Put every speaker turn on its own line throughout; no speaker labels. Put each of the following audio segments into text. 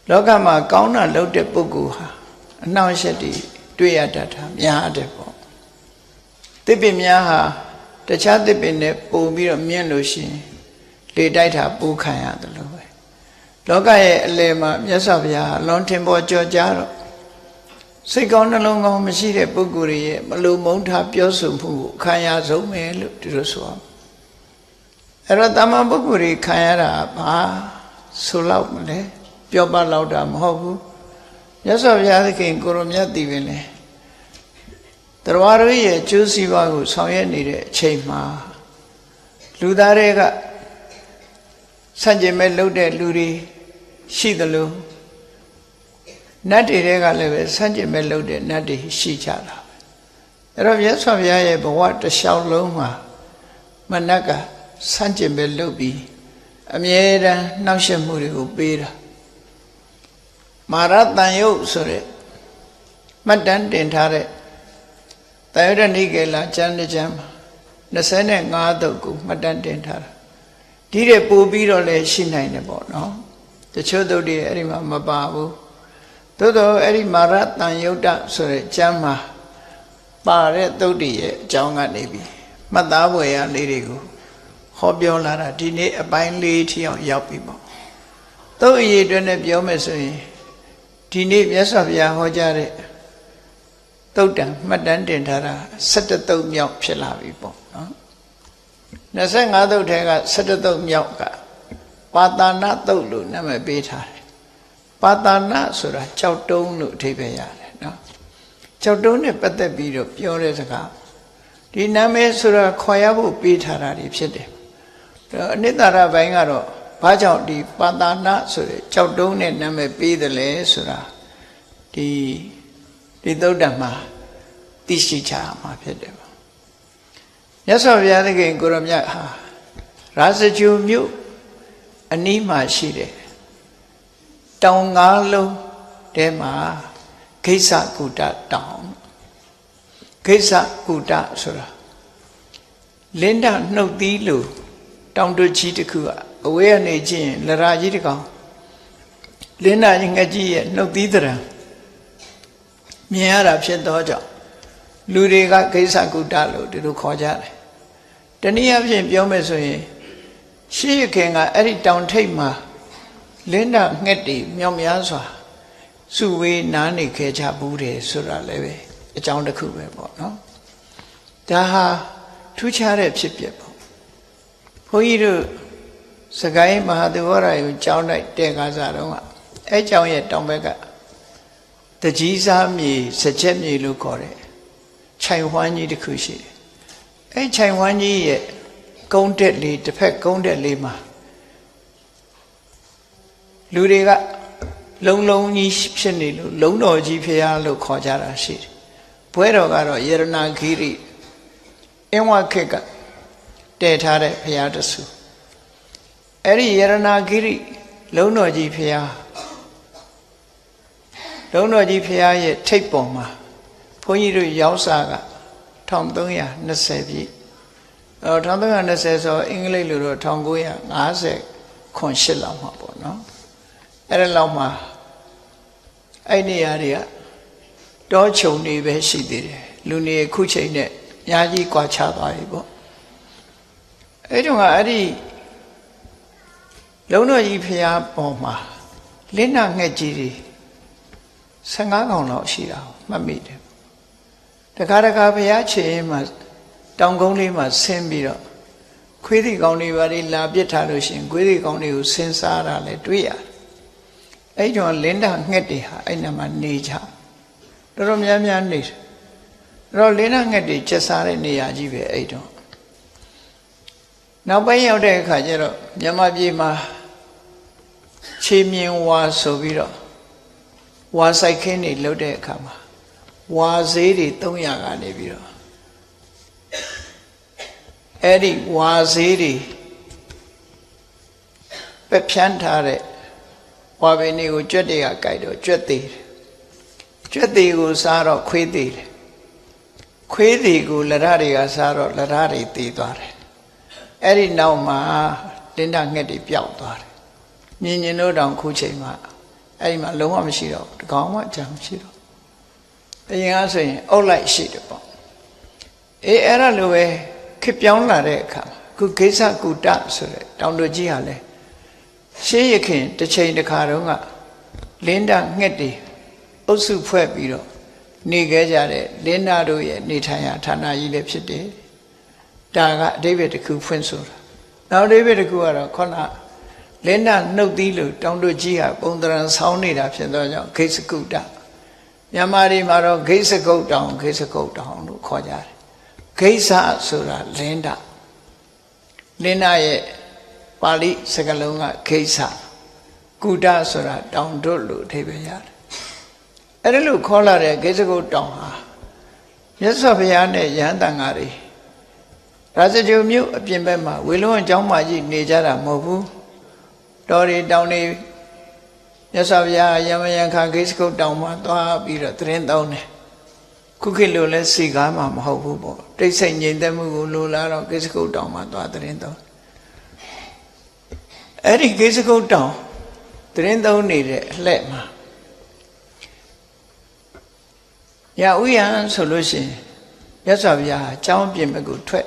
လောကမှာကောင်းတာလုပ်တဲ့ပုဂ္ဂိုလ်ဟာအနှောင့်အယှက်တွေတွေ့ရတတ်တာများတယ်ပေါ့သစ်ပင်များဟာတခြားသစ်ပင်နဲ့ပုံပြီးတော့မြင့်လို့ရှိရင်လေတိုက်တာပူခံရတယ်လို့ပဲလောကရဲ့အလယ်မှာမြတ်စွာဘုရားလွန်ထင်ပေါ်ကြော်ကြားတော့စိတ်ကောင်းနှလုံးကောင်းမရှိတဲ့ပုဂ္ဂိုလ်ရဲ့မလုံမုန်းထားပြောဆိုမှုကိုခံရဆုံးပဲလို့ဒီလိုဆိုအောင်အဲ့တော့တမန်ပုဂ္ဂိုလ်တွေခံရတာဘာဆိုလောက်မလဲပြောပလောက်တာမဟုတ်ဘူးမြတ်စွာဘုရားသခင်ကိုရောမြတ်တည်ပင်လေတရားတော်ရဲ့ကျိုးစီးပွားကိုဆောင်ရွက်နေတဲ့အချိန်မှာလူသားတွေကဆန့်ကျင်မဲ့လုပ်တဲ့လူတွေရှိသလိုနတ်တွေကလည်းပဲဆန့်ကျင်မဲ့လုပ်တဲ့နတ်တွေရှိကြတာအဲ့တော့မြတ်စွာဘုရားရဲ့ဘဝတစ်လျှောက်လုံးမှာမနတ်ကဆန့်ကျင်မဲ့လုပ်ပြီးအမြဲတမ်းနှောက်ယှက်မှုတွေကိုပေးတာမာရတန်ယုတ်ဆိုတဲ့မှတ်တမ်းတင်ထားတဲ့တယုဒနိကေလကျမ်းတစ်ကျမ်းမှာ25သုတ်ကိုမှတ်တမ်းတင်ထားတာဒီတဲ့ပို့ပြီးတော့လည်းရှိနိုင်တယ်ပေါ့နော်တချို့သုတ်တွေအဲ့ဒီမှာမပါဘူးသို့တော့အဲ့ဒီမာရတန်ယုတ်တဆိုတဲ့ကျမ်းမှာပါတဲ့သုတ်တွေရဲ့အကြောင်းကနေပြီးမှတ်သားဖွယ်ရလေးတွေကိုဟောပြောလာတာဒီနေ့အပိုင်းလေးထိအောင်ရောက်ပြီပေါ့သုတ်အရေးအတွက်နဲ့ပြောမယ်ဆိုရင်ဒီနေ့မြတ်စွာဘုရားဟောကြားတဲ့သုတ်တံမှတ်တမ်းတင်ထားတာ17သုတ်မြောက်ဖြစ်လာပြီပေါ့နော်25သုတ်ထဲက17သုတ်မြောက်ကပါတာနသုတ်လို့နာမည်ပေးထားတယ်ပါတာနဆိုတာကြောက်တုံးလို့အဓိပ္ပာယ်ရတယ်နော်ကြောက်တုံးနဲ့ပတ်သက်ပြီးတော့ပြောတဲ့စကားဒီနာမည်ဆိုတာခေါ်ရဖို့ပေးထားတာတွေဖြစ်တယ်အနိတ္တရဘိုင်းကတော့ဘာကြောင့်ဒီပါတာနဆိုတဲ့ကြောက်တုံးနဲ့နာမည်ပေးတယ်လဲဆိုတာဒီသုတ်တံမှာသိရှိချာမှာဖြစ်တယ်ပေါ့မြတ်စွာဘုရားသခင်ကိုရောမြတ်ဟာရာဇဂျူမြို့အနီးမှာရှိတယ်တောင်9လုံးထဲမှာဂိစ္စကုတတောင်ဂိစ္စကုတဆိုတာလင်းဒနှုတ်သီးလို့တောင်တွကြီးတစ်ခုကအဝေးကနေကြည့်ရင်လရာကြီးတစ်ကောင်လင်းဒငှက်ကြီးရဲ့နှုတ်သီးတရံမြင်ရတာဖြစ်သောကြောင့်လူတွေကဂိစ္စကုတလို့ဒီလိုခေါ်ကြတယ်တနည်းအားဖြင့်ပြောမယ်ဆိုရင်ရှေးခင်ကအဲ့ဒီတောင်ထိပ်မှာလင်းဒငှက်တွေမြောက်များစွာစုဝေးနားနေခဲ့ကြဘူးတယ်ဆိုတာလည်းပဲအကြောင်းတစ်ခုပဲပေါ့နော်ဒါဟာထူးခြားတဲ့ဖြစ်ပျက်ပေါ့ဘုန်းကြီးတို့စကိုင်းမဟာသီဝရယုံကျောင်း၌တဲ့ကားစားတော့အဲ့ကျောင်းရဲ့တောင်ဘက်ကတကြီးစားမြေစကြက်မြေလို့ခေါ်တယ်ခြိုင်ဝှမ်းကြီးတစ်ခုရှိတယ်အဲ့ခြိုင်ဝှမ်းကြီးရဲ့ကုန်းတက်လေးတစ်ဖက်ကုန်းတက်လေးမှာလူတွေကလုံးလုံးကြီးဖြစ်နေလို့လုံးတော်ကြီးဖရာလို့ခေါ်ကြတာရှိတယ်ဘွဲတော်ကတော့ယေရနာဂိရိအင်းဝခေတ်ကတည်ထားတဲ့ဖရာတဆူအဲ့ဒီယေရနာဂိရိလုံးတော်ကြီးဖရာလုံးတော်ကြီးဖရာရဲ့ထိပ်ပေါ်မှာဘုန်းကြီးတို့ရောက်စားက1320ပြည့်1320ဆိုအင်္ဂလိပ်လိုတော့1958လောက်မှာပေါ့နော်အဲ့ဒါလောက်မှာအဲ့နေရာတွေကတောချုံနေပဲရှိသေးတယ်လူနေခုချိန်နဲ့အများကြီးကွာခြားသွားပြီပေါ့အဲ့တုန်းကအဲ့ဒီလုံးတော်ကြီးဖရာပေါ်မှာလင်းနာငှက်ကြီးတွေ15ကောင်လောက်ရှိတာမှတ်မိတယ်တခါတခါဘုရားခြေရင်မှာတောင်ကုန်းလေးမှာဆင်းပြီးတော့ခွေးတီကောင်တွေပါလေလာပစ်ထားလို့ရှိရင်ခွေးတီကောင်တွေကိုဆင်းစားတာလည်းတွေ့ရတယ်အဲ့ကြောင့်လင်းဒငှက်တွေဟာအဲ့နာမှာနေကြတော်တော်များများနေတယ်အဲ့တော့လင်းဒငှက်တွေကျက်စားတဲ့နေရာကြီးပဲအဲ့တော့နောက်ပိုင်းရောက်တဲ့အခါကျတော့မြန်မာပြည်မှာခြေမြင်ဝါဆိုပြီးတော့ဝါဆိုင်ခင်းတွေလုပ်တဲ့အခါမှာဝါဈေးတွေ300ကနေပြီးတော့အဲ့ဒီဝါဈေးတွေပဲဖြန်းထားတဲ့ဝါပင်တွေကိုကြွက်တွေကကြိုက်တော့ကြွက်သေးတယ်ကြွက်သေးကိုစားတော့ခွေးသေးတယ်ခွေးသေးကိုလရတွေကစားတော့လရတွေသေးသွားတယ်အဲ့ဒီနောက်မှာလင်းဒငှက်တွေပျောက်သွားတယ်မြင်တို့တောင်ခုချိန်မှာ အဲ့ဒီမှာလုံးဝမရှိတော့တကောင်မှကြံမရှိတော့အရင်ကဆိုရင်အုတ်လိုက်ရှိတယ်ပေါ့အေးအဲ့ဒါလိုပဲခေပြောင်းလာတဲ့အခါခုဂိစ္စကုတဆိုတဲ့တောင်တို့ကြီးဟာလဲရှေးရခင်တစ်ချိန်တစ်ခါတုန်းကလင်းတာငှက်တွေအုပ်စုဖွဲ့ပြီးတော့နေခဲ့ကြတဲ့လင်းနာတို့ရဲ့နေထိုင်ရာဌာနကြီးလည်းဖြစ်တယ်ဒါကအဓိပ္ပာယ်တစ်ခုဖွင့်ဆိုတာနောက်အဓိပ္ပာယ်တစ်ခုကတော့ခုနလင်းနာနှုတ်သီးလို့တောင်တို့ကြီးဟာပုံသဏ္ဍာန်ဆောင်းနေတာဖြစ်သောကြောင့်ဂိစ္စကုတမြန်မာတွေမှာတော့ဂိစ္စကုတ်တောင်ဂိစ္စကုတ်တောင်လို့ခေါ်ကြတယ်ဂိစ္စဆိုတာလင်းနာရဲ့ပါဠိစကားလုံးကဂိစ္စကုတဆိုတာတောင်တို့လို့အဓိပ္ပာယ်ရတယ်အဲ့ဒါလို့ခေါ်လာတဲ့ဂိစ္စကုတ်တောင်ဟာမြတ်စွာဘုရားနဲ့ယဟန်တန်ဃာတွေရာဇဂိုမြို့အပြင်ဘက်မှာဝေလွန်းအကျောင်းမကြီးနေကြတာမဟုတ်ဘူးတော်တွေတောင်တွေမြတ်စွာဘုရားယမယံခါဂိစ္စကုတ်တောင်မှာသွားပြီးတော့သရင်သုံးတယ်ခုခေတ်လိုလဲစီကားမှာမဟုတ်ဘူးပေါ့တိတ်ဆိတ်ငြိမ်သက်မှုကိုလိုလားတော့ဂိစ္စကုတ်တောင်မှာသွားသရင်သုံးအဲ့ဒီဂိစ္စကုတ်တောင်သရင်သုံးနေတဲ့အလှည့်မှာရဥယျာဉ်ဆိုလို့ရှိရင်မြတ်စွာဘုရားအကြောင်းပြင်ဘက်ကိုထွက်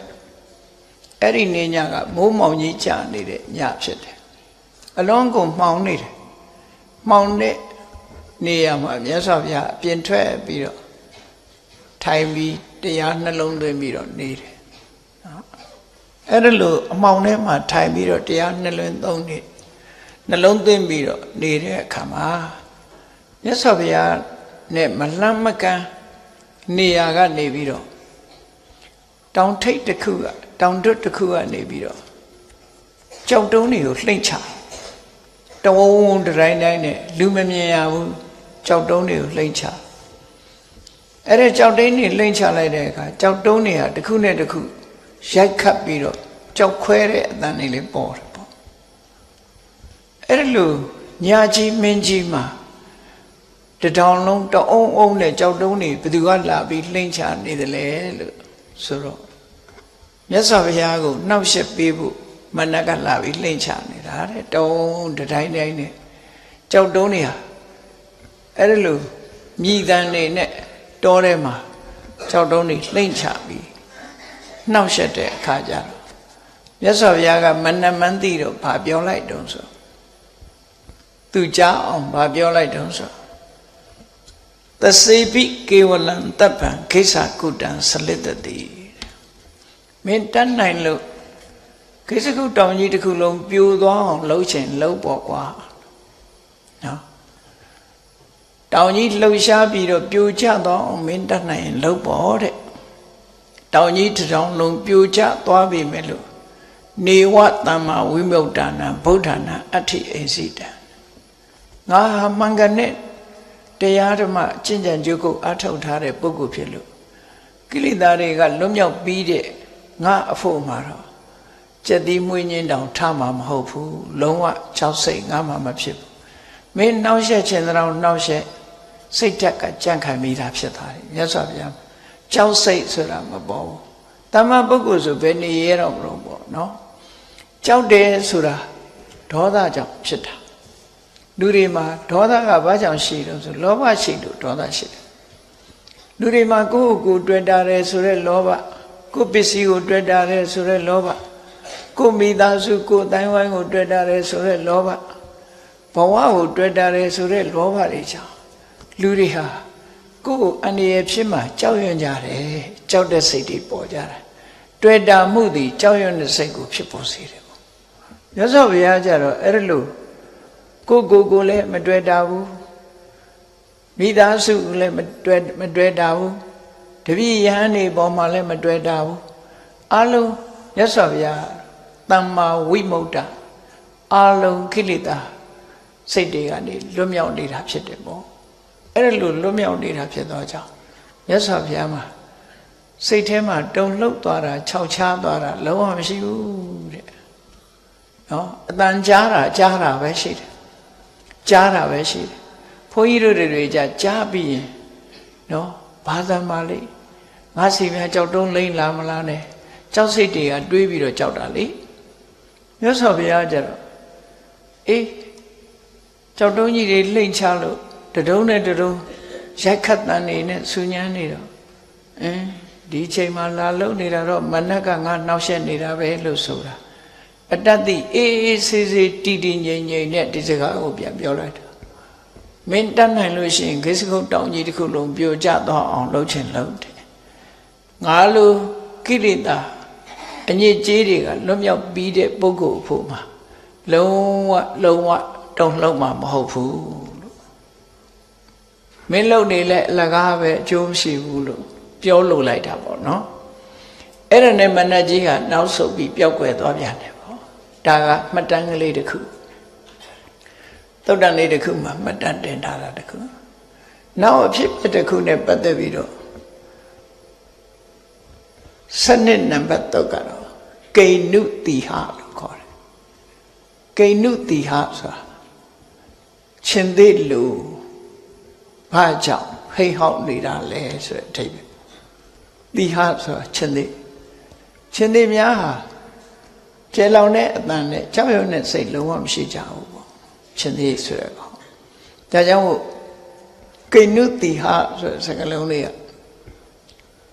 အဲ့ဒီနေညကမိုးမောင်ကြီးကြာနေတဲ့ညဖြစ်တယ်အလွန်ကိုမှောင်နေတယ်မှောင်တဲ့နေရာမှာမြတ်စွာဘုရားအပြင်ထွက်ပြီးတော့ထိုင်ပြီးတရားနှလုံးသွင်းပြီးတော့နေတယ်အဲ့ဒါလို့အမှောင်ထဲမှာထိုင်ပြီးတော့တရားနှလုံးသွင်းပြီးတော့နေတဲ့အခါမှာမြတ်စွာဘုရားနဲ့မလှမ်းမကမ်းနေရာကနေပြီးတော့တောင်ထိပ်တစ်ခုကတောင်တွတ်တစ်ခုကနေပြီးတော့ကြောက်တုံးတွေကိုလှိမ့်ချတဝုံတိုင်းတိုင်းနဲ့လူမမြင်ရဘူးကြောက်တုံးတွေကိုလှိမ့်ချအဲ့ဒါကြောက်တုံးတွေလှိမ့်ချလိုက်တဲ့အခါကြောက်တုံးတွေဟာတစ်ခုနဲ့တစ်ခုရိုက်ခတ်ပြီးတော့ကြောက်ခွဲတဲ့အတန်တွေလေးပေါ်တယ်ပေါ့အဲ့ဒါလို့ညာကြီးမင်းကြီးမှာတတောင်လုံးတအုံအုံနဲ့ကြောက်တုံးတွေဘယ်သူကလာပြီးလှိမ့်ချနေတယ်လဲလို့ဆိုတော့မြတ်စွာဘုရားကိုနှောက်ယှက်ပေးဖို့မနက်ကလာပြီးလှိမ့်ချနေတာတဲ့တုံးတိုင်းတိုင်းနဲ့ကြောက်တုံးတွေဟာအဲ့ဒါလို့မြည်တမ်းနေနဲ့တောထဲမှာကြောက်တုံးတွေလှိမ့်ချပြီးနှောက်ယှက်တဲ့အခါကျတော့မြတ်စွာဘုရားကမနမန်းသိတော့ဗာပြောလိုက်တုံးဆိုသူကြားအောင်ဗာပြောလိုက်တုံးဆိုသစေပိကေဝလံတပ္ပံခိစ္ဆာကုတံဆလစ်တတိမင်းတတ်နိုင်လို့ကိစ္စကုတောင်ကြီးတစ်ခုလုံးပြိုသွားအောင်လှုပ်ချင်လှုပ်ပေါ့ကွာနော်တောင်ကြီးလှုပ်ရှားပြီးတော့ပြိုကျသွားအောင်မင်းတတ်နိုင်ရင်လှုပ်ပေါ့တဲ့တောင်ကြီးတစ်တောင်လုံးပြိုကျသွားပြီမဲ့လို့နေဝတမ္မာဝိမု tta နာဗုဒ္ဓနာအဋ္ဌိအိစိတံငါဟာမင်္ဂနဲ့တရားဓမ္မကျင့်ကြံကြိုးကိုအထောက်ထားတဲ့ပုဂ္ဂိုလ်ဖြစ်လို့ကိလေသာတွေကလွတ်မြောက်ပြီးတဲ့ငါအဖို့မှာတော့ကျက်သီးမွေးညင်းတောင်ထားမှာမဟုတ်ဘူးလုံးဝ6စိတ်ငါမှမဖြစ်ဘူးမင်းနှောက်ယှက်ခြင်းတောင်နှောက်ယှက်စိတ်ဓာတ်ကကြံ့ခိုင်မိတာဖြစ်သွားတယ်မြတ်စွာဘုရား6စိတ်ဆိုတာမပေါ်ဘူးတမ္မာပုဂ္ဂိုလ်ဆိုဘယ်နေရတော့မလို့ပေါ့နော်ကြောက်တယ်ဆိုတာဒေါသကြောင့်ဖြစ်တာလူတွေမှာဒေါသကဘာကြောင့်ရှိတော့ဆိုလောဘရှိလို့ဒေါသရှိတယ်လူတွေမှာကိုယ့်ကိုယ်တွေ့တာတယ်ဆိုတဲ့လောဘကိုယ်ပစ္စည်းကိုတွေ့တာတယ်ဆိုတဲ့လောဘကိုယ်မိသားစုကိုယ်တိုင်းဝိုင်းကိုတွေ့တာတယ်ဆိုတဲ့လောဘဘဝကိုတွေ့တာတယ်ဆိုတဲ့လောဘတွေကြောင့်လူတွေဟာကိုယ်အန္တရာယ်ဖြစ်မှကြောက်ရွံ့ကြတယ်ကြောက်တဲ့စိတ်တွေပေါ်ကြတယ်တွေ့တာမှုသည်ကြောက်ရွံ့တဲ့စိတ်ကိုဖြစ်ပေါ်စေတယ်ပေါ့မြတ်စွာဘုရားကျတော့အဲ့ဒါလို့ကိုလည်းမတွေ့တာဘူးမိသားစုလည်းမတွေ့တာဘူးတပည့်ယဟန်နေပေါ်မှာလည်းမတွေ့တာဘူးအလုံးမြတ်စွာဘုရားတမ္မာဝိမု tta အလုံးကိလေသာစိတ်တွေကနေလွတ်မြောက်နေတာဖြစ်တယ်ပေါ့အဲ့ဒါလို့လွတ်မြောက်နေတာဖြစ်သောကြောင့်မြတ်စွာဘုရားမှာစိတ်ထဲမှာတုန်လှုပ်သွားတာခြောက်ခြားသွားတာလုံးဝမရှိဘူးတဲ့နော်အတန်ကြားတာပဲရှိတယ်ကြားတာပဲရှိတယ်ဘုန်းကြီးတို့တွေကြားပြီးရင်နော်ဘာသာမလေးငါစီများကြောက်တုံးလိမ့်လာမလားနဲ့ကြောက်စိတ်တွေကတွေးပြီးတော့ကြောက်တာလေမြတ်စွာဘုရားကျတော့အေး ကြောက်တုံးကြီးတွေလှိမ့်ချလို့တတုံးနဲ့တတုံးရိုက်ခတ်တန်နေနဲ့ဆူညမ်းနေတော့ဒီချိန်မှာလာလုံနေတာတော့မနက်ကငါနှောက်ရက်နေတာပဲလို့ဆိုတာအတ္တတိအေးအေးဆေးဆေးတည်တည်ငြိမ်ငြိမ်နဲ့ဒီစကားကိုပြန်ပြောလိုက်တာမင်းတတ်နိုင်လို့ရှိရင်ဂိစကုတ်တောင်ကြီးတစ်ခုလုံးပြိုကျသွားအောင်လုပ်ချင်လုပ်တယ်ငါလိုကိလေသာအညစ်အကြေးတွေကလွတ်မြောက်ပြီးတဲ့ပုဂ္ဂိုလ်အဖို့မှာလုံးဝတုံ့လှုပ်မှာမဟုတ်ဘူးလို့မင်းလုပ်နေလဲအလကားပဲအကျိုးမရှိဘူးလို့ပြောလို့လိုက်တာပေါ့နော်အဲ့ဒါနဲ့မနတ်ကြီးကနောက်ဆုတ်ပြီးပျောက်ကွယ်သွားပြန်တယ်ပေါ့ဒါကမှတ်တမ်းကလေးတစ်ခုသုတ်တန်လေးတစ်ခုမှာမှတ်တမ်းတင်ထားတာတစ်ခုနောက်အဖြစ်တစ်ခုနဲ့ပတ်သက်ပြီးတော့စနစ်နံပါတ်3ကတော့ကိဏုတိဟလို့ခေါ်တယ်ကိဏုတိဟဆိုတာရှင်သေးလူဘာကြောင့်ဟိဟောက်နေတာလဲဆိုတဲ့အဓိပ္ပာယ်တိဟဆိုတာရှင်သေးများဟာကျေလောင်တဲ့အတန်နဲ့ကြောက်ရွံ့တဲ့စိတ်လုံးဝမရှိကြဘူးပေါ့ရှင်သေးဆိုတဲ့ကောင်ဒါကြောင့်ကိဏုတိဟဆိုတဲ့စကားလုံးလေးက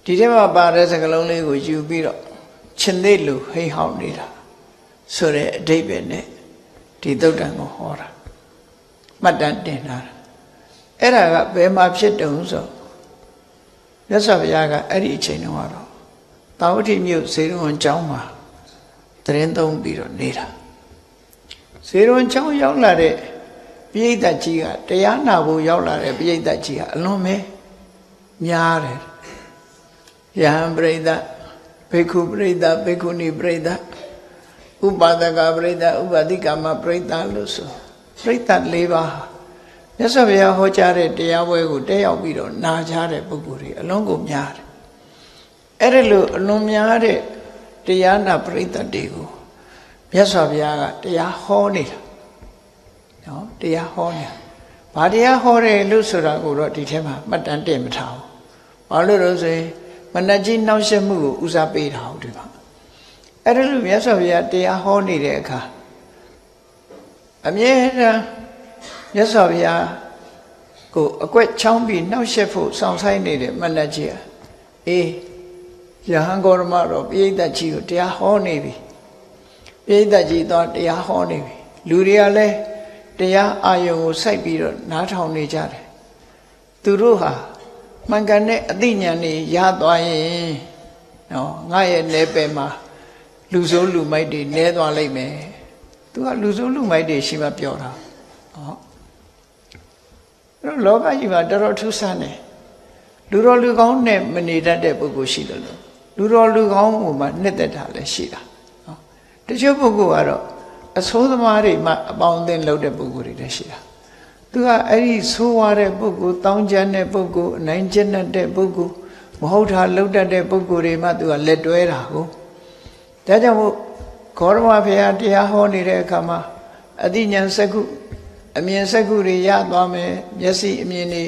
ဒီထဲမှာပါတဲ့စကားလုံးလေးကိုယူပြီးတော့ရှင်သေးလူဟိဟောက်နေတာဆိုတဲ့အဓိပ္ပာယ်နဲ့ဒီသုတ်တံကိုဟောတာမှတ်တမ်းတင်ထားတာအဲ့ဒါကဘယ်မှာဖြစ်တုံဆိုမြတ်စွာဘုရားကအဲ့ဒီအချိန်တုန်းကတော့တာဝတိမြို့ဇေရဝံကျောင်းမှာတရင်သုံးပြီးတော့နေတာဇေရဝံကျောင်းရောက်လာတဲ့ပရိသတ်ကြီးကတရားနာဖို့ရောက်လာတဲ့ပရိသတ်ကြီးကအလွန်ပဲများတယ်ယဟန်ပရိသတ်ဘေက္ခုပရိသတ်ဘေက္ခုနီပရိသတ်ဥပါဒကပရိသတ်ဥပါတိကမပရိသတ်လို့ဆိုပရိသတ်၄ပါးမြတ်စွာဘုရားဟောကြားတဲ့တရားပွဲကိုတက်ရောက်ပြီးတော့နာကြားတဲ့ပုဂ္ဂိုလ်တွေအလုံးကိုများတယ်အဲ့ဒါလို့အလွန်များတဲ့တရားနာပရိသတ်တွေကိုမြတ်စွာဘုရားကတရားဟောနေတာနော်တရားဟောနေတာဘာတရားဟောတယ်လို့ဆိုတာကိုတော့ဒီထဲမှာမှတ်တမ်းတင်မထားဘူးဘာလို့လဲဆိုရင်မနတ်ကြီးနှောက်ယှက်မှုကိုဦးစားပေးတာဟုတ်ဒီမှာအဲ့ဒါလို့မြတ်စွာဘုရားတရားဟောနေတဲ့အခါအမြဲတမ်းမြတ်စွာဘုရားကိုအကွက်ချောင်းပြီးနှောက်ယှက်ဖို့ဆောင်ဆိုင်နေတဲ့မနတ်ကြီးအေးယဟန်ဂေါရမတော့ပိဋကကြီးကိုတရားဟောနေပြီပိဋကကြီးတော့တရားဟောနေပြီလူတွေကလည်းတရားအာယုံကိုစိုက်ပြီးတော့နားထောင်နေကြတယ်သူတို့ဟာမှန်ကန်တဲ့အသိဉာဏ်တွေရသွားရင်နော်ငါရဲ့နယ်ပယ်မှာလူဆိုးလူမိုက်တွေနဲသွားလိမ့်မယ်သူကလူဆိုးလူမိုက်တွေရှိမှပြောတာဟောလောကကြီးမှာတော်တော်ထူးဆန်းတယ်လူတော်လူကောင်းနဲ့မနေတတ်တဲ့ပုဂ္ဂိုလ်ရှိတယ်လို့လူတော်လူကောင်းကိုမှနှစ်သက်တာလည်းရှိတာနော်တချို့ပုဂ္ဂိုလ်ကတော့အဆိုးသမားတွေမှအပေါင်းအသင်းလုပ်တဲ့ပုဂ္ဂိုလ်တွေလည်းရှိတာသူကအဲ့ဒီဆိုးွားတဲ့ပုဂ္ဂိုလ်တောင်းကျမ်းတဲ့ပုဂ္ဂိုလ်အနိုင်ကျင့်တဲ့ပုဂ္ဂိုလ်မဟုတ်တာလုပ်တတ်တဲ့ပုဂ္ဂိုလ်တွေမှသူကလက်တွဲတာကိုဒါကြောင့်မို့ဂေါရမဘုရားတရားဟောနေတဲ့အခါမှာအသိဉာဏ်စက္ခုအမြင်စက္ခုတွေရသွားမယ်မျက်စိအမြင်တွေ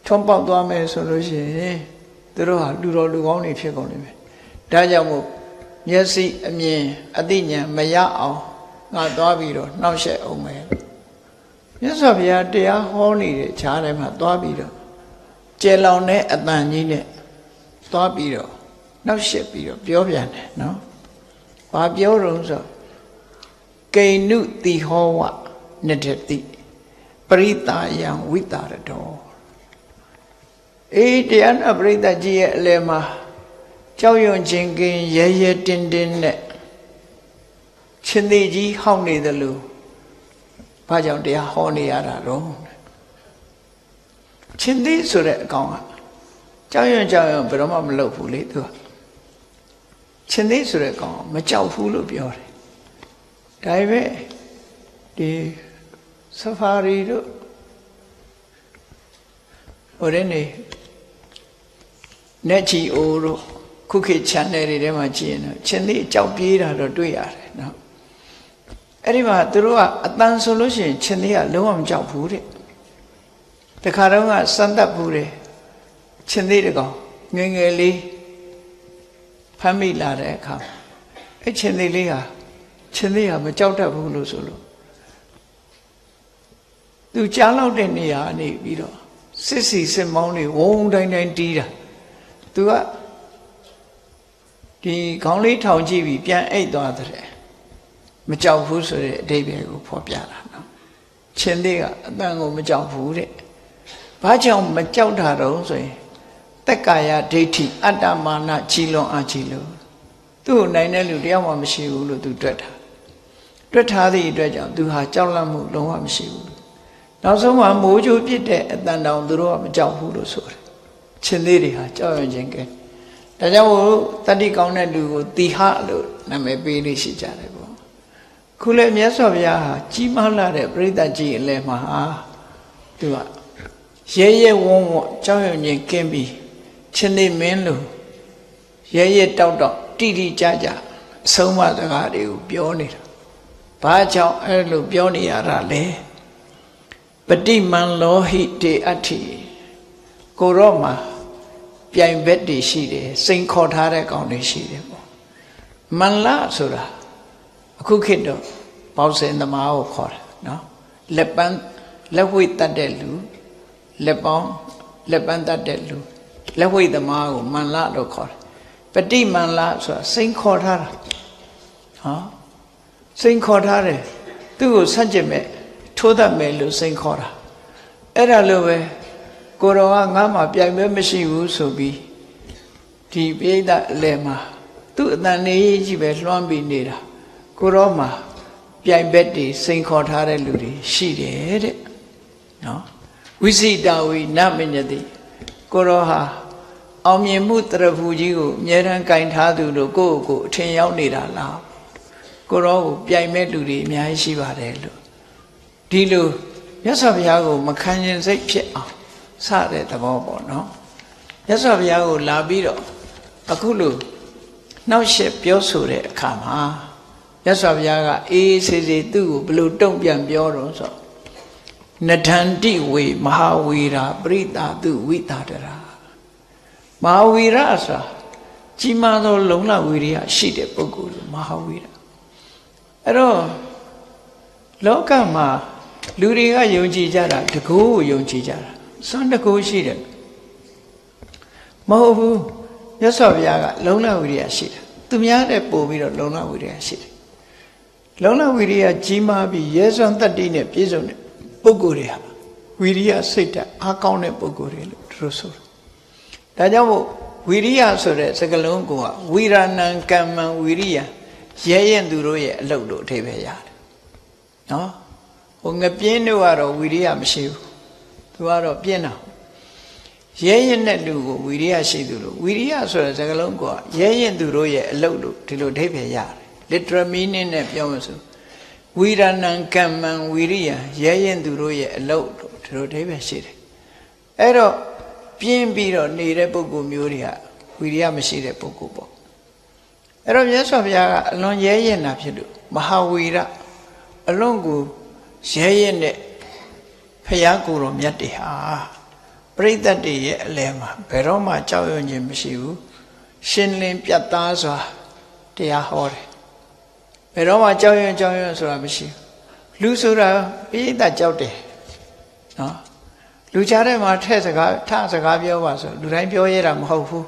ထွန်းပေါက်သွားမယ်ဆိုလို့ရှိရင်သူတို့ဟာလူတော်လူကောင်းတွေဖြစ်ကုန်လိမ့်မယ်ဒါကြောင့်မို့မျက်စိအမြင်အသိဉာဏ်မရအောင်ငါသွားပြီးတော့နှောက်ယှက်အောင်မယ်မြတ်စွာဘုရားတရားဟောနေတဲ့ခြားထဲမှာသွားပြီးတော့ကျယ်လောင်တဲ့အတန်ကြီးနဲ့သွားပြီးတော့နှောက်ယှက်ပြီးတော့ပြောပြန်တယ်နော်ဘာပြောတော့ဆိုကိဏုတိဟောဝနတ္တိပရိတာယံဝိတာရတောအေးတရားနာပရိသတ်ကြီးရဲ့အလယ်မှာကြောက်ရွံ့ခြင်းကင်းရဲရဲတင်းတင်းနဲ့ရှင်သေးကြီးဟောက်နေတယ်လို့ဘာကြောင့်တရားဟောနေရတာတော့ရှင်သေးဆိုတဲ့အကောင်ကကြောက်ရွံ့ဘယ်တော့မှမလုပ်ဘူးလေသူကရှင်သေးဆိုတဲ့အကောင်မကြောက်ဘူးလို့ပြောတယ်ဒါပေမဲ့ဒီဆဖာရီတို့ဟိုတဲ့နေnet geo တို့ခုခေတ် channel တွေထဲမှာကြည့်ရင်တော့ရှင်သေးအကြောက်ပြေးတာတော့တွေ့ရတယ်နော်အဲ့ဒီမှာသူတို့ကအတန်ဆိုလို့ရှိရင်ရှင်သေးကလုံးဝမကြောက်ဘူးတဲ့တခါတော့ကစမ်းသပ်ဘူးတယ်ရှင်သေးတကောင်ငယ်ငယ်လေးဖမ်းမိလာတဲ့အခါအဲ့ရှင်သေးလေးဟာမကြောက်တတ်ဘူးလို့ဆိုလို့ သူကြားလောက်တဲ့နေရာနေပြီးတော့စစ်စီစစ်မောင်းတွေဝုန်းတိုင်းတိုင်းတီးတာသူကဒီခေါင်းလေးထောင်ကြည့်ပြီးပြန်အိတ်သွားတဲ့မကြောက်ဘူးဆိုတဲ့အဓိပ္ပာယ်ကိုဖော်ပြတာနော်ရှင်သေးကအတန်ကိုမကြောက်ဘူးတဲ့ဘာကြောင့်မကြောက်တာတော့ဆိုရင်တက္ကာယဒိဋ္ဌိအတ္တမာနကြီးလွန်အားကြီးလို့သူ့ကိုနိုင်တဲ့လူတယောက်မှမရှိဘူးလို့သူတွက်ထားသည့်အတွက်ကြောင့်သူဟာကြောက်လန့်မှုလုံးဝမရှိဘူးနောက်ဆုံးမှာမိုးကြိုးပြစ်တဲ့အတန်တောင်သူတို့ကမကြောက်ဘူးလို့ဆိုတယ်ရှင်သေးတွေဟာကြောက်ရွံ့ခြင်းကဲဒါကြောင့်မို့တတိကောင်းတဲ့လူကိုတိဟလို့နာမည်ပေးလို့ရှိကြတယ်ပေါ့ခုလည်းမြတ်စွာဘုရားဟာကြီးမားလာတဲ့ပရိသတ်ကြီးအလယ်မှာသူကရဲရဲဝုန်းဝုန်းကြောက်ရွံ့ခြင်းကင်းပြီးရှင်သေးမင်းလို့ရဲရဲတောက်တောက်တိတိကျကျအဆုံးအမစကားတွေကိုပြောနေတာဘာကြောင့်အဲ့လိုပြောနေရတာလဲပฏิမန်လောဟိတေအဋ္ဌိကိုရောမှာပြိုင်ဘက်တွေရှိတယ်စိန်ခေါ်ထားတဲ့ကောင်တွေရှိတယ်ပေါ့မန်လဆိုတာအခုခေတ်တော့ပေါစင်သမားကိုခေါ်တယ်နော်လက်ဝိတ်တတ်တဲ့လူလက်ပန်းတတ်တဲ့လူလက်ဝိတ်သမားကိုမန်လလို့ခေါ်တယ်ပฏิမန်လဆိုတာစိန်ခေါ်ထားတာစိန်ခေါ်ထားတယ်သူ့ကိုဆန့်ကျင်မဲ့ထိုးတတ်မယ်လို့စိန်ခေါ်တာအဲ့ဒါလိုပဲကိုတော်ကငါမှပြိုင်မဲမရှိဘူးဆိုပြီးဒီပိဋကအလယ်မှာသူ့အတန်နေကြီးပဲလွှမ်းပြီးနေတာကိုတော်မှာပြိုင်ဘက်တွေစိန်ခေါ်ထားတဲ့လူတွေရှိတယ်တဲ့နော်ဝိစိတဝိနမညတိကိုတော်ဟာအောင်မြင်မှုတရဖူကြီးကိုအမြဲတမ်းကင်ထားသူလို့ကိုယ့်ကိုအထင်ရောက်နေတာလားကိုတော်ကိုပြိုင်မဲ့လူတွေအများကြီးရှိပါတယ်လို့ဒီလိုမြတ်စွာဘုရားကိုမခံရင်စိတ်ဖြစ်အောင်စတဲ့သဘောပေါ့နော်မြတ်စွာဘုရားကိုလာပြီးတော့အခုလိုနှောက်ယှက်ပြောဆိုတဲ့အခါမှာမြတ်စွာဘုရားကအေးစေစေသူ့ကိုဘလို့တုံ့ပြန်ပြောတော့ဆိုနဒန္တိဝေမဟာဝီရာပရိတာတုဝိတာတရာမဟာဝီရဆိုတာကြီးမားသောလုံလဝီရိယရှိတဲ့ပုဂ္ဂိုလ်မဟာဝီရအဲ့တော့လောကမှာလူတွေကယုံကြည်ကြတာတကူကိုယုံကြည်ကြတာစွမ်းတကူရှိတယ်မဟုတ်ဘူးမြတ်စွာဘုရားကလုံလဝီရိယရှိတယ်သူများတဲ့ပို့ပြီးတော့လုံလဝီရိယရှိတယ်လုံလဝီရိယကြီးမားပြီးရဲစွမ်းတတ္တိနဲ့ပြည့်စုံတဲ့ပုဂ္ဂိုလ်တွေဟာဝီရိယစိတ်ဓာတ်အားကောင်းတဲ့ပုဂ္ဂိုလ်တွေလို့သူတို့ဆိုတယ်ဒါကြောင့်မို့ဝီရိယဆိုတဲ့စကားလုံးကဝီရဏံကမ္မံဝီရိယရဲရင်သူတို့ရဲ့အလုပ်လို့အဓိပ္ပာယ်ရတယ်နော်ဟိုငပြင်းတို့ကတော့ဝီရိယမရှိဘူးသူကတော့ပြင်းတာရဲရင်တဲ့လူကိုဝီရိယရှိသူလို့ဝီရိယဆိုတဲ့စကားလုံးကရဲရင်သူတို့ရဲ့အလုပ်လို့ဒီလိုအဓိပ္ပာယ်ရတယ် literal meaning နဲ့ပြောမှဆိုဝီရဏံကမ္မံဝီရိယရဲရင်သူတို့ရဲ့အလုပ်လို့ဒီလိုအဓိပ္ပာယ်ရှိတယ်အဲ့တော့ပြင်းပြီးတော့နေတဲ့ပုဂ္ဂိုလ်မျိုးတွေကဝီရိယမရှိတဲ့ပုဂ္ဂိုလ်ပေါ့အဲ့တော့မြတ်စွာဘုရားကအလွန်ရဲရင်တာဖြစ်လို့မဟာဝီရအလွန်ကိုရဲရင်တဲ့ဖရာကိုယ်တော်မြတ်တွေဟာပရိသတ်တွေရဲ့အလယ်မှာဘယ်တော့မှကြောက်ရွံ့ခြင်းမရှိဘူးရှင်းလင်းပြတ်သားစွာတရားဟောတယ်ဘယ်တော့မှကြောက်ရွံ့ဆိုတာမရှိဘူးလူဆိုတာပရိသတ်ကြောက်တယ်နော်လူကြားထဲမှာထစကားပြောပါဆိုလူတိုင်းပြောရတာမဟုတ်ဘူး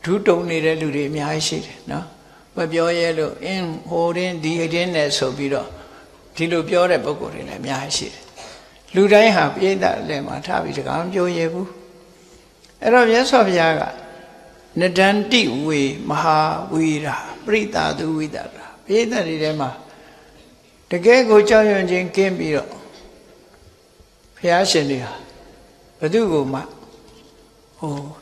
ဒုတုံနေတဲ့လူတွေအများကြီးရှိတယ်နော်မပြောရဲလို့ဟိုတင်းဒီတင်းနဲ့ဆိုပြီးတော့ဒီလိုပြောတဲ့ပုဂ္ဂိုလ်တွေလည်းအများကြီးရှိတယ်လူတိုင်းဟာပြိဿလည်းမှာထားပြီးတကားမပြောရဲဘူးအဲ့တော့မြတ်စွာဘုရားကနဒန္တိဝေမဟာဝီရာပရိတာတုဝိတာရာပြိဿတွေထဲမှာတကယ်ကိုကြောက်ရွံ့ခြင်းကင်းပြီးတော့ဘုရားရှင်တွေဟာဘယ်သူကိုမှ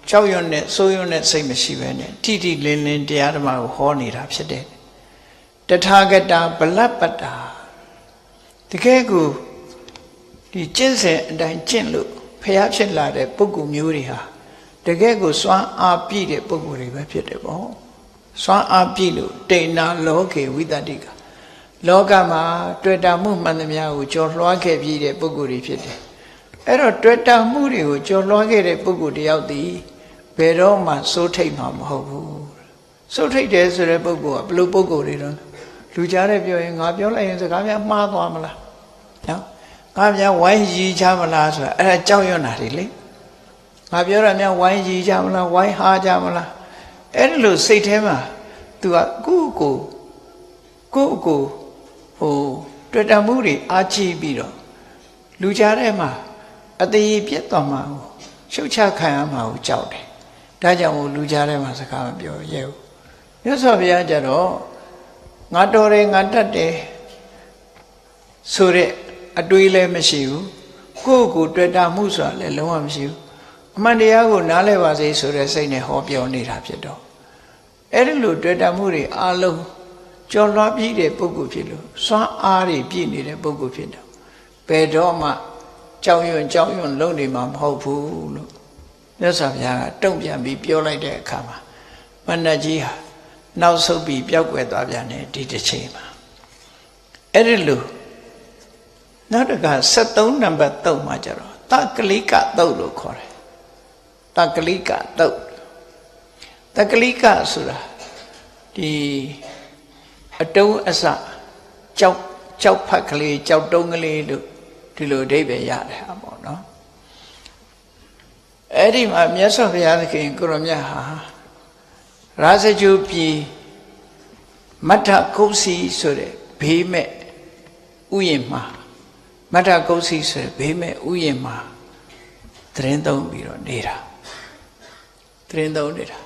ကြောက်ရွံ့တဲ့စိုးရွံ့တဲ့စိတ်မရှိဘဲနဲ့တိတိလင်းလင်းတရားဓမ္မကိုဟောနေတာဖြစ်တယ်တထာဂတာဗလပတ္တာတကယ်ကိုဒီကျင့်စဉ်အတိုင်းကျင့်လို့ဖျားဖြစ်လာတဲ့ပုဂ္ဂိုလ်မျိုးတွေဟာတကယ်ကိုစွမ်းအားပြည့်တဲ့ပုဂ္ဂိုလ်တွေပဲဖြစ်တယ်ပေါ့စွမ်းအားပြည့်လို့တိဏ္ဏလောကေဝိတ္တိကလောကမှာတွေ့တာမှုမှန်သမျှကိုကြော်လွှားခဲ့ပြီးတဲ့ပုဂ္ဂိုလ်တွေဖြစ်တယ်အဲ့တော့တွေ့တာမှုတွေကိုကြော်လွှားခဲ့တဲ့ပုဂ္ဂိုလ်တယောက်တည်းဘယ်တော့မှစိုးထိတ်မှာမဟုတ်ဘူးစိုးထိတ်တယ်ဆိုတဲ့ပုဂ္ဂိုလ်ကဘယ်လိုပုဂ္ဂိုလ်တွေတော့လူကြားတဲ့ပြောရင်ငါပြောလိုက်ရင်စကားများမှားသွားမလားနော်င ငါများဝိုင်းရီချမလားဆိုတာအဲ့ဒါကြောက်ရွံ့တာတွေလေငါပြောရများဝိုင်းရီချမလားဝိုင်းဟားချမလားအဲ့လိုစိတ်ထဲမှာ तू ကကိုယ့်ကိုဟိုတွေ့တာမှုတွေအားကြီးပြီးတော့လူကြားထဲမှာအသေးပြတ်သွားမှာကိုရှုတ်ချခံရမှာကိုကြောက်တယ်ဒါကြောင့်မို့လူကြားထဲမှာစကားမပြောရဲဘူးမြတ်စွာဘုရားကြတော့ငါတော်တယ်ငါတတ်တယ်ဆိုတဲ့အတွေးလည်းမရှိဘူးကိုယ့်ကိုတွေ့တာမှုဆိုတာလည်းလုံးဝမရှိဘူးအမှန်တရားကိုနားလည်ပါစေဆိုတဲ့စိတ်နဲ့ဟောပြောနေတာဖြစ်တော့အဲ့ဒီလိုတွေ့တာမှုတွေအလုံးကျော်လွှားပြီးတဲ့ပုဂ္ဂိုလ်ဖြစ်လို့စွမ်းအားတွေပြည့်နေတဲ့ပုဂ္ဂိုလ်ဖြစ်တော့ဘယ်တော့မှကြောက်ရွံ့လုံးနေမှာမဟုတ်ဘူးလို့မြတ်စွာဘုရားကတုံ့ပြန်ပြီးပြောလိုက်တဲ့အခါမှာမဏ္ဍကြီးဟာနောက်ဆုတ်ပြီးပျောက်ကွယ်သွားပြန်တယ်ဒီတစ်ချိန်မှာအဲ့ဒီလိုနောက်တက73နံပါတ်3မှာကျတော့တကလိကသုတ်လို့ခေါ်တယ်တကလိကသုတ်တကလိကဆိုတာဒီအတုံးအစကြောက်ဖက်ကလေးကြောက်တုံးကလေးလို့ဒီလိုအဓိပ္ပာယ်ရတယ်ဟာပေါ့နော်အဲ့ဒီမှာမြတ်စွာဘုရားသခင်ကိုရောမြတ်ဟာရာဇဂုပြည်မထကုတ်စီဆိုတဲ့ဘေးမဲ့ဥယျာဉ်မှာမထကုတ်စီဆိုတဲ့ဘေးမဲ့ဥယျာဉ်မှာသတင်းသုံးပြီးတော့နေတာသတင်းသုံးနေတာ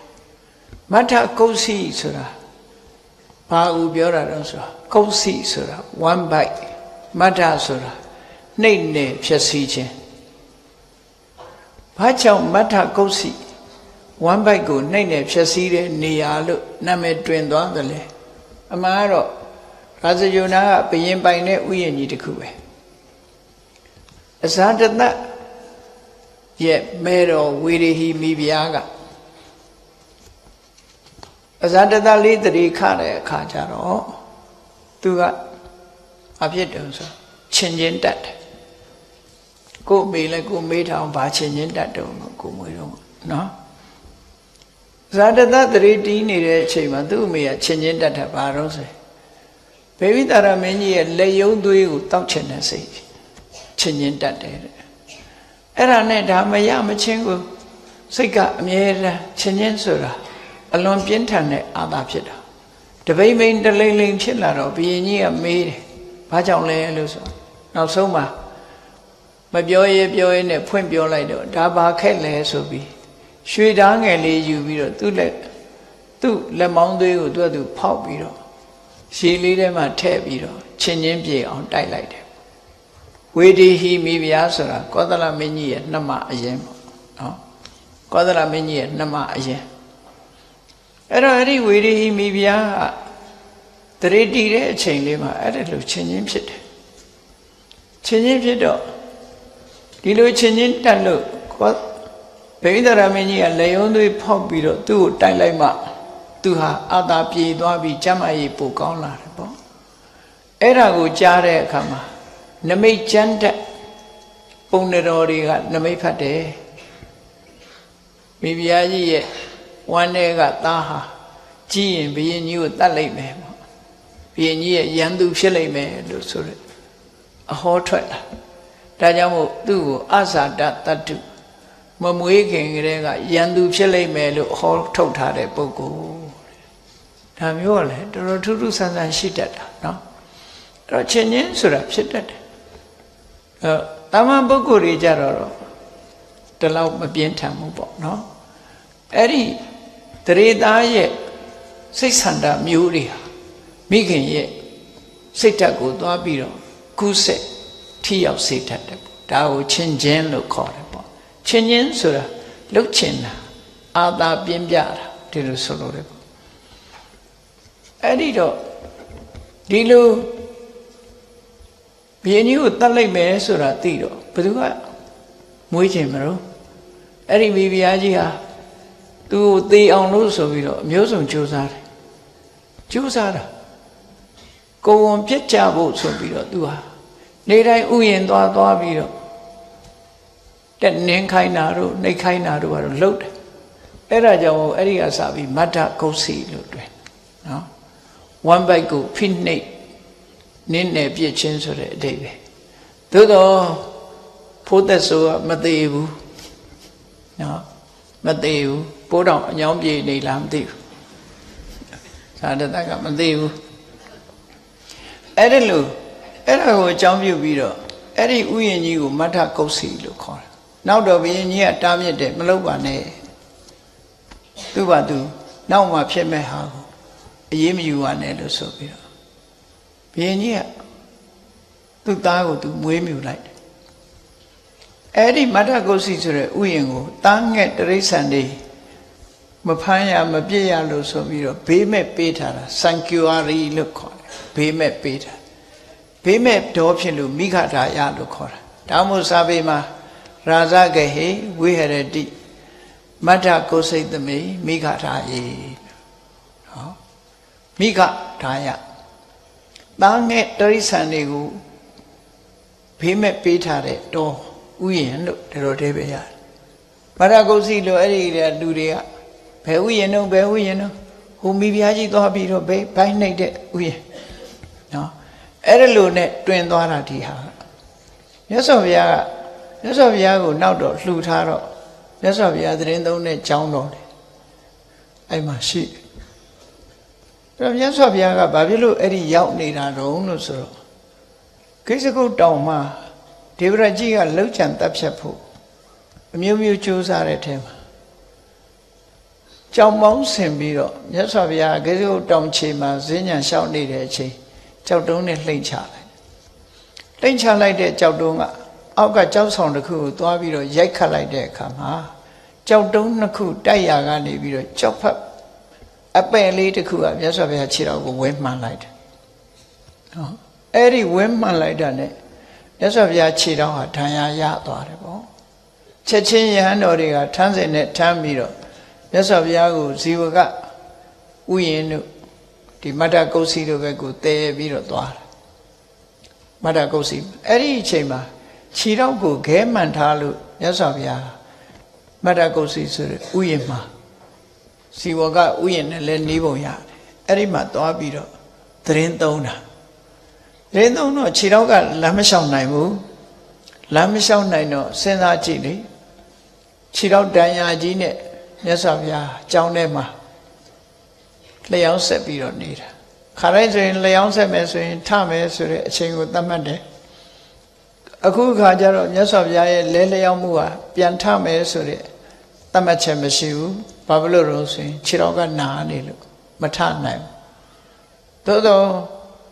မထကုတ်စီဆိုတာဘာဦးပြောတာတော့ဆိုတာကုတ်စီဆိုတာ one bite မထဆိုတာနှိမ့်နေဖြစ်စီခြင်းဘာကြောင့်မထကုတ်စီ one bite ကိုနှိမ့်နေဖြစ်စီတဲ့နေရာလို့နာမည်တွင်သွားတယ်လေအမှန်ကတော့ရာဇဂုဏကဘယင်ပိုင်တဲ့ဥယျာဉ်ကြီးတစ်ခုပဲအဇာတတရဲ့မဲတော်ဝေရဟိမိဖုရားကအဇာတတလေးတတိခတဲ့အခါကျတော့သူကအဖြစ်တုံဆိုချင်းချင်းတတ်တယ်ကိုမေလည်းကိုမေးထောင်ဘာချင်းချင်းတတ်တုံလို့ကိုမွေးတော့နော်ဇာတတတတိတီးနေတဲ့အချိန်မှာသူ့အမေကချင်းချင်းတတ်တယ်ဘာလို့ဆိုဘေဝိတာရမင်းကြီးရဲ့လက်ယုံသွေးကိုတောက်ချင်တဲ့စိတ်ချင်းချင်းတတ်တယ်တဲ့အဲ့ဒါနဲ့ဒါမရမချင်းကိုစိတ်ကအမြဲတမ်းချင်းချင်းဆိုတာအလွန်ပြင်းထန်တဲ့အာသာဖြစ်တာတပိမ့်မိန်တလိမ့်လိမ့်ဖြစ်လာတော့ဘုရင်ကြီးကမေးတယ်ဘာကြောင့်လဲလို့ဆိုနောက်ဆုံးမှာမပြောရဲနဲ့ဖွင့်ပြောလိုက်တော့ဒါဘာခက်လဲဆိုပြီးရွှေဓားငယ်လေးယူပြီးတော့သူ့လက်မောင်းသွေးကိုသူဖောက်ပြီးတော့ရှည်လေးထဲမှာထည့်ပြီးတော့ချင်းချင်းပြေအောင်တိုက်လိုက်တယ်ဝေဒီဟိမိဖုရားဆိုတာကောသလမင်းကြီးရဲ့နှမအရင်ပေါ့နော်ကောသလမင်းကြီးရဲ့နှမအရင်အဲ့တော့အဲ့ဒီဝေဒီဟိမိဖုရားကတရေတီတဲ့အချိန်လေးမှာအဲ့ဒါလိုချင်းချင်းဖြစ်တယ်ချင်းချင်းဖြစ်တော့ဒီလိုချင်းချင်းတက်လို့ဗိဓရာမင်းကြီးကလေယုံသွေးဖောက်ပြီးတော့သူ့ကိုတိုက်လိုက်မှသူဟာအာသာပြေသွားပြီးကျမ်းမာရေးပိုကောင်းလာတယ်ပေါ့အဲ့ဒါကိုကြားတဲ့အခါမှာနမိတ်ကျမ်းတက်ပုံနေတော်တွေကနမိတ်ဖတ်တယ်မိဖုရားကြီးရဲ့ဝမ်းထဲကသားဟာကြည်ရင်ဘုရင်ကြီးကိုတတ်လိုက်မယ်ပေါ့ဘုရင်ကြီးရဲ့ရန်သူဖြစ်လိုက်မယ်လို့ဆိုရအဟောထွက်လာဒါကြောင့်မို့သူ့ကိုအဇာတတတ္တုမမွေးခင်ကလေးကရန်သူဖြစ်လိုက်မယ်လို့ဟောထုတ်ထားတဲ့ပုဂ္ဂိုလ်ဒါမျိုးကလည်းတော်တော်ထူးထူးဆန်းဆန်းရှိတတ်တာနော်အဲ့တော့ချင်းချင်းဆိုတာဖြစ်တတ်တယ်တာမန်ပုဂ္ဂိုလ်တွေကြတော့ဒီလောက်မပြင်းထန်ဘူးပေါ့နော်အဲ့ဒီတရေသားရဲ့စိတ်ဆန္ဒမျိုးတွေဟာမိခင်ရဲ့စိတ်ဓာတ်ကိုသွားပြီးတော့ကူးဆက်ထိရောက်စေတတ်တယ်ဒါကိုချင်းချင်းလို့ခေါ်တယ်ပေါ့ချင်းချင်းဆိုတာလှုပ်ချင်တာအာသာပြင်းပြတာဒီလိုဆိုလို့တယ်ပေါ့အဲ့ဒီတော့ဒီလိုဘုရင်ကြီးကိုတတ်လိုက်မယ်ဆိုတာသိတော့ဘယ်သူကမွေးချင်မလို့အဲ့ဒီမိဖုရားကြီးဟာသူ့ကိုသေအောင်လို့ဆိုပြီးတော့အမျိုးစုံကြိုးစားတယ်ကြိုးစားတာကိုယ်ဝန်ပြစ်ကြဖို့ဆိုပြီးတော့သူဟာနေတိုင်းဥယျာဉ်သွားပြီးတော့တက်နင်းခိုင်းတာတို့နှိပ်ခိုင်းတာတို့ကတော့လှုပ်တယ်အဲ့ဒါကြောင့်အဲ့ဒီကစပြီးမတ္ထကုတ်စီလို့တွင်နော် one bite ကိုဖိနှိပ်နင်းနယ်ပြစ်ချင်းဆိုတဲ့အဓိပ္ပာယ် သို့တော့ဖိုးသက်ဆိုကမသေးဘူးနော်မသေးဘူးပိုးတော်အညောင်းပြေနေလားမသိဘူးသာတတကမသေးဘူးအဲ့ဒါကိုအကြောင်းပြုပြီးတော့အဲ့ဒီဥယျာဉ်ကြီးကိုမထကုတ်စီလို့ခေါ်တယ်နောက်တော့ဘုရင်ကြီးကတားမြစ်တယ်မလုပ်ပါနဲ့သူ့ဘာသူနောက်မှဖြစ်မဲ့ဟာကိုအရေးမယူပါနဲ့လို့ဆိုပြီးတော့ဘုရင်ကြီးကသူ့သားကိုသူမွေးမြူလိုက်တယ်အဲ့ဒီမထကုတ်စီဆိုတဲ့ဥယျာဉ်ကိုတားငှက်တိရစ္ဆာန်တွေမဖမ်းရမပြစ်ရလို့ဆိုပြီးတော့ဘေးမဲ့ပေးထားတာ sanctuary လို့ခေါ်တယ်ဘေးမဲ့ပေးထားဘေးမဲ့တော်ဖြစ်လို့မိခထာယလို့ခေါ်တာဒါမှမဟုတ်စာပေမှာရာဇဂဟေဝိဟရတိမထကုစိတ်သမေမိခထာယေနော်မိခထာယတားငှက်တိရစ္ဆာန်တွေကိုဘေးမဲ့ပေးထားတဲ့တော်ဥယျာဉ်လို့ဒီလိုတည်းပဲရတယ်မထကုစိလို့အဲ့ဒီလူတွေကဘယ်ဥယျာဉ်တော့ဟိုမိဖုရားကြီးသွားပြီးတော့ဘိုင်းနှိပ်တဲ့ဥယျာဉ်နော်အဲ့ဒါလိုနဲ့တွင်သွားတာဒီဟာမြတ်စွာဘုရားကိုနောက်တော့လှူထားတော့မြတ်စွာဘုရားသတင်းသုံးတဲ့ကျောင်းတော်တယ်အဲ့မှာရှိအဲ့တော့မြတ်စွာဘုရားကဘာဖြစ်လို့အဲ့ဒီရောက်နေတာတုံးလို့ဆိုတော့ကိစ္စကုတ်တောင်မှာဒေဝရကြီးကလှုပ်ကြံတပ်ဖြတ်ဖို့အမျိုးမျိုးကြိုးစားတဲ့ထဲမှာကြောင်ပေါင်းဆင်ပြီးတော့မြတ်စွာဘုရားကိစ္စကုတ်တောင်ခြေမှာဈဉ္ဉံလျှောက်နေတဲ့အချိန်ကြောက်တုံးနဲ့လှိမ့်ချလိုက်တဲ့ကြောက်တုံးကအောက်ကကြောက်ဆောင်တစ်ခုကိုသွားပြီးတော့ရိုက်ခတ်လိုက်တဲ့အခါမှာကြောက်တုံးနှစ်ခုတိုက်ရာကနေပြီးတော့ကြောက်ဖက်အပယ်လေးတစ်ခုကမြတ်စွာဘုရားခြေတော်ကိုဝဲမှန်လိုက်တယ်နော်အဲ့ဒီဝဲမှန်လိုက်တာနဲ့မြတ်စွာဘုရားခြေတော်ဟာဒဏ်ရာရသွားတယ်ပေါ့ချက်ချင်းယဟန်တော်တွေကထမ်းစင်နဲ့ထမ်းပြီးတော့မြတ်စွာဘုရားကိုဇီဝကဥယျာဉ်တို့ဒီမတ္တကုတ်စီတို့ဘက်ကိုတည်ပြီးတော့သွားတယ်မတ္တကုတ်စီအဲ့ဒီအချိန်မှာခြေတော်ကိုခဲမှန်ထားလို့မြတ်စွာဘုရားမတ္တကုတ်စီဆိုတဲ့ဥယျာဉ်မှာဇီဝကဥယျာဉ်နဲ့လည်းနေပုံရတယ်အဲ့ဒီမှာသွားပြီးတော့သတင်းသုံးတာသတင်းသုံးတော့ခြေတော်ကလမ်းမလျှောက်နိုင်ဘူးလမ်းမလျှောက်နိုင်တော့စဉ်းစားကြည့်လေခြေတော်တန်ရာကြီးနဲ့မြတ်စွာဘုရားကျောင်းထဲမှာလျှောက်ဆက်ပြီးတော့နေတာခါတိုင်းဆိုရင်လျှောက်ဆက်မယ်ဆိုရင်ထမယ်ဆိုတဲ့အချိန်ကိုသတ်မှတ်တယ်အခုခါကျတော့မြတ်စွာဘုရားရဲ့လဲလျှောက်မှုဟာပြန်ထမယ်ဆိုတဲ့သတ်မှတ်ချက်မရှိဘူးဘာဖြစ်လို့လဲဆိုရင်ခြေတော်ကနာနေလို့မထနိုင်ဘူးသို့တော့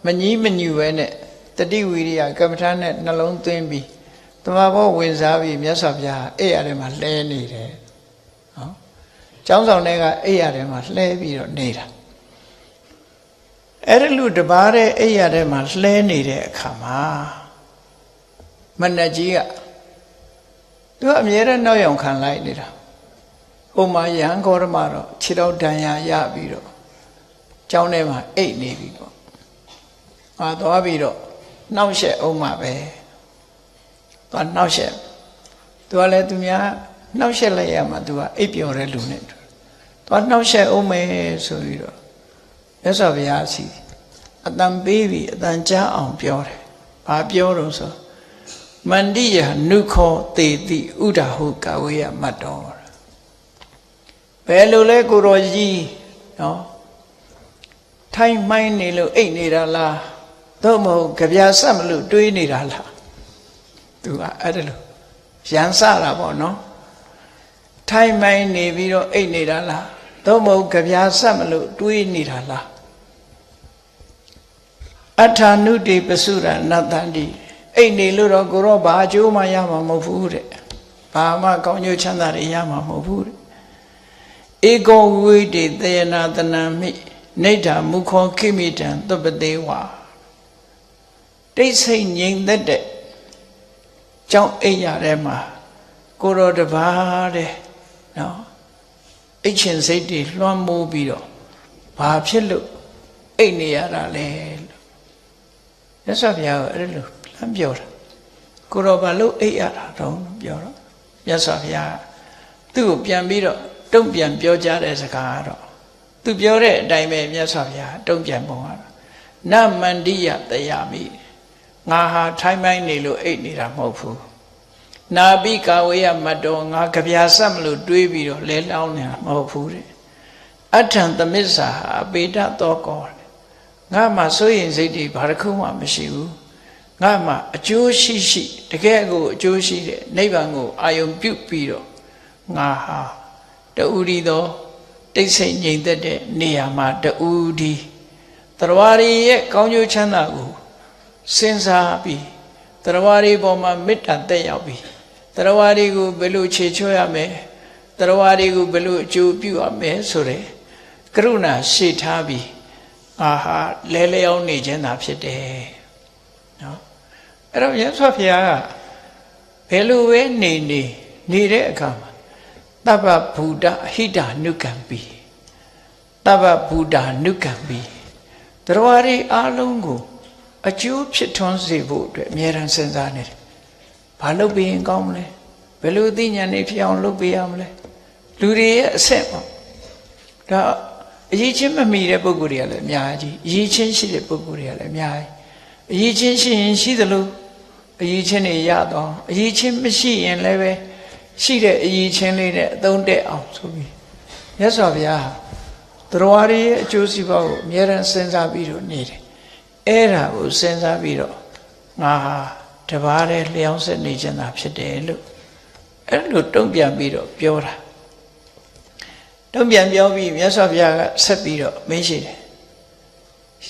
မကြီးမညူပဲနဲ့တတိဝိရိယကမ္မထာနဲ့နှလုံးသွင်းပြီးတမဘောဝင်စားပြီးမြတ်စွာဘုရားအဲ့ရတယ်မှာလှဲနေတယ်နော်ကျောင်းဆောင်တွေကအဲ့ရတယ်မှာလှဲပြီးတော့နေတာအဲ့ဒီလူတပါးတဲ့အဲ့ရတယ်မှာလှဲနေတဲ့အခါမှာမနတ်ကြီးကသူကအမြဲတမ်းနောက်ယောင်ခံလိုက်နေတာဟိုမှာယဟန်ဂေါရမတော့ခြေတော်ဒဏ်ရာရပြီးတော့ကျောင်းထဲမှာအိတ်နေပြီပေါ့သွားပြီးတော့နှောက်ရှက်အောင်မှာပဲသွားနှောက်ရှက်သူကလည်းသူများနှောက်ရှက်လိုက်ရမှာသူကအိပ်ပျော်တဲ့လူနဲ့သွားနှောက်ရှက်အောင်မယ်ဆိုပြီးတော့မြတ်စွာဘုရားစီအတန်ပေးပြီးအတန်ကြားအောင်ပြောတယ်ဘာပြောတော့ဆိုမန္တိယနုခောတေတိဥဒဟုကာဝေယမတ်တော်ဘယ်လိုလဲကိုတော်ကြီးနော်ထိုင်မှိုင်းနေလို့အိတ်နေတာလားသို့မဟုတ်ကြပြဆက်မလို့တွေးနေတာလားသူကအဲ့ဒါလို့ရန်စတာပေါ့နော်ထိုင်မှိုင်းနေပြီးတော့အိတ်နေတာလားသို့မဟုတ်ကြပြဆက်မလို့တွေးနေတာလားအထာနုတိပစုရနတ္တန္တိအိတ်နေလို့တော့ကိုတော့ဘာအကျိုးမှရမှာမဟုတ်ဘူးတဲ့ဘာမှကောင်းကျိုးချမ်းသာတွေရမှာမဟုတ်ဘူးတဲ့ဧကောဝိတေသေနာတနံမိနိဋ္ဌာမုခောခိမိတံသဗ္ဗတေဝါတိတ်ဆိတ်ငြိမ်သက်တဲ့ကြောင့်အိတ်ရထဲမှာကိုတော်တပါးတဲ့နော်အိတ်ချင်စိတ်တွေလွှမ်းမိုးပြီးတော့ဘာဖြစ်လို့အိတ်နေရတာလဲလို့မြတ်စွာဘုရားကအဲ့လိုလမ်းပြောတာကိုတော်ဘာလို့အိတ်ရတာတော့ပြောတော့မြတ်စွာဘုရားသူ့ကိုပြန်ပြီးတော့တုံ့ပြန်ပြောကြတဲ့စကားကတော့သူပြောတဲ့အတိုင်းပဲမြတ်စွာဘုရားတုံ့ပြန်ပုံကတော့နမန္တိယတယမိင ငါဟာထိုင်းမိုင်းနေလို့အိတ်နေတာမဟုတ်ဘူးနာပိကာဝေယမတ်တော်ငါကြပြာဆက်မလို့တွေးပြီးတော့လဲလောင်းနေတာမဟုတ်ဘူးတဲ့အထံသမစ္စာအပေတသောကောငါမှစိုးရင်စိတ်တွေဘာတစ်ခုမှမရှိဘူးငါမှအကျိုးရှိရှိတကယ်ကိုအကျိုးရှိတဲ့နိဗ္ဗာန်ကိုအာယုံပြုပြီးတော့ငါဟာတူရီသောတိတ်ဆိတ်ငြိမ်သက်တဲ့နေရာမှာတူဒီတရားရည်ရဲ့ကောင်းကျိုးချမ်းသာကိုစဉ်းစားပြီးတရားရည်ပေါ်မှာမေတ္တာတက်ရောက်ပြီးတရားရည်ကိုဘယ်လိုခြေချွတ်ရမလဲတရားရည်ကိုဘယ်လိုအကျိုးပြုရမလဲဆိုတဲ့ကရုဏာရှေ့ထားပြီးအာဟာလဲလျောင်းနေခြင်းသာဖြစ်တယ်နော်အဲ့တော့မြတ်စွာဘုရားကဘယ်လိုပဲနေတဲ့အခါမှာတပ္ပဗုဒ္ဓဟိတနုကံပိတပ္ပဗုဒ္ဓနုကံပိတရားရည်အလုံးကိုအကျိုးဖြစ်ထွန်းစေဖို့အတွက်အမြဲတမ်းစဉ်းစားနေတယ်။ဘာလုပ်ပြီးရင်ကောင်းမလဲ။ဘယ်လိုသိဉာဏ်နဲ့ဖြစ်အောင်လုပ်ပေးရမလဲ။လူတွေရဲ့အဆက်ပေါ့။ဒါအရေးချင်းမမီတဲ့ပုဂ္ဂိုလ်တွေကလည်းအများကြီးအရေးချင်းရှိတဲ့ပုဂ္ဂိုလ်တွေကလည်းအများကြီးအရေးချင်းရှိရင်ရှိသလိုအရေးချင်းတွေရတော့အရေးချင်းမရှိရင်လည်းပဲရှိတဲ့အရေးချင်းလေးနဲ့အသုံးတက်အောင်ဆိုပြီးမြတ်စွာဘုရားတရားရည်ရဲ့အကျိုးစီးပွားကိုအမြဲတမ်းစဉ်းစားပြီးတော့နေတယ်အဲ့ဒါကိုစဉ်းစားပြီးတော့ငါဟာတပါးတည်းလျောင်းဆက်နေခြင်းသာဖြစ်တယ်လို့အဲ့လိုတုံ့ပြန်ပြီးတော့ပြောတာတုံ့ပြန်ပြောပြီးမြတ်စွာဘုရားကဆက်ပြီးတော့မေးရှိတယ်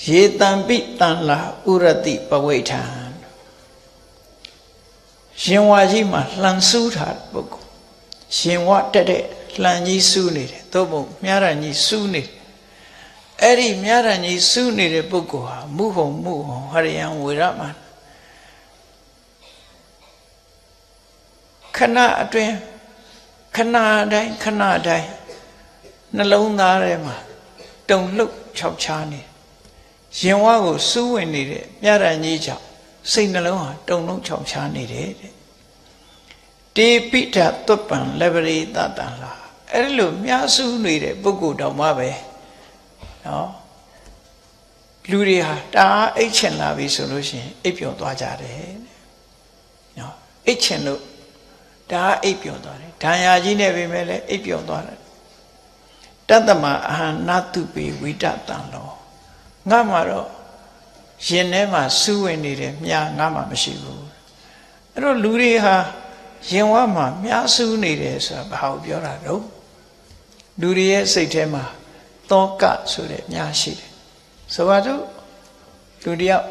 ရေတံပိတံလာဥရတိပဝိဋ္ဌံရှင်ဝါကြီးမှာလှန်ဆူးထားပုဂ္ဂိုလ်ရှင်ဝတက်တဲ့လှန်ကြီးဆူးနေတယ်သို့မဟုတ်မြားရန်ကြီးဆူးနေတယ်အဲ့ဒီမြားရန်ကြီးဆူးနေတဲ့ပုဂ္ဂိုလ်ဟာမုဟုံဟရိယံဝေရမခဏအတွင်းခဏတိုင်းနှလုံးသားထဲမှာတုန်လှုပ်ခြောက်ခြားနေရင်ဝါကိုစူးဝင်နေတဲ့မြားရန်ကြီးကြောင့်စိတ်နှလုံးဟာတုန်လှုပ်ခြောက်ခြားနေတယ်တဲ့တေပိဋ္ဌသွပ္ပံလဘရိတတံလာအဲ့လိုမြားဆူးနေတဲ့ပုဂ္ဂိုလ်တောင်မှပဲနော်လူတွေဟာတအားအိတ်ချင်လာပြီဆိုလို့ရှိရင်အိပ်ပျော်သွားကြတယ်နော်အိတ်ချင်လို့တအားအိပ်ပျော်သွားတယ်ဒဏ်ရာကြီးနဲ့ပဲမဲ့လည်းအိပ်ပျော်သွားတယ်တတ္တမအဟံနတုပေဝိတတံလောငါမှတော့ရင်ထဲမှာစူးဝင်နေတယ်မြားငါမှမရှိဘူးအဲ့တော့လူတွေဟာရင်ဝါမှာမြားစူးနေတယ်ဆိုတာဘာကိုပြောတာတော့လူတွေရဲ့စိတ်ထဲမှာတောကဆိုတဲ့မြားရှိတယ်ဆိုပါတော့လူတယောက်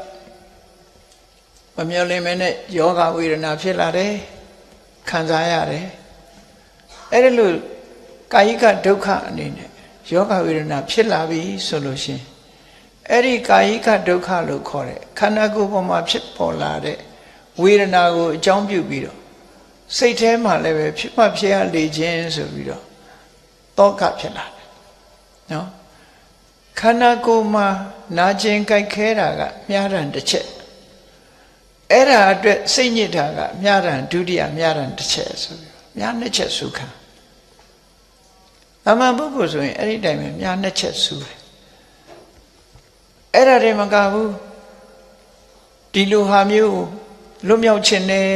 မမျှော်လင့်မဲနဲ့ယောဂဝေဒနာဖြစ်လာတယ်ခံစားရတယ်အဲ့ဒီလိုကာယကဒုက္ခအနေနဲ့ယောဂဝေဒနာဖြစ်လာပြီဆိုလို့ရှိရင်အဲ့ဒီကာယကဒုက္ခလို့ခေါ်တဲ့ခန္ဓာကိုယ်ပေါ်မှာဖြစ်ပေါ်လာတဲ့ဝေဒနာကိုအကြောင်းပြုပြီးတော့စိတ်ထဲမှာလည်းပဲဖြစ်မှဖြစ်ရလေခြင်းဆိုပြီးတော့တောကဖြစ်လာတယ်နော်ခန္ဓာကိုယ်မှာနာကျင်ကြိုက်ခဲတာကမြားရန်တစ်ချက်အဲ့ဒါအတွက်စိတ်ညစ်တာကမြားရန်ဒုတိယမြားရန်တစ်ချက်ဆိုပြီးမြားနှစ်ချက်စုခံအမှန်ပုဂ္ဂိုလ်ဆိုရင်အဲ့ဒီတိုင်းပဲမြားနှစ်ချက်စုတယ်အဲ့ဒါတွေမကဘူးဒီလိုဟာမျိုးလွတ်မြောက်ခြင်းနဲ့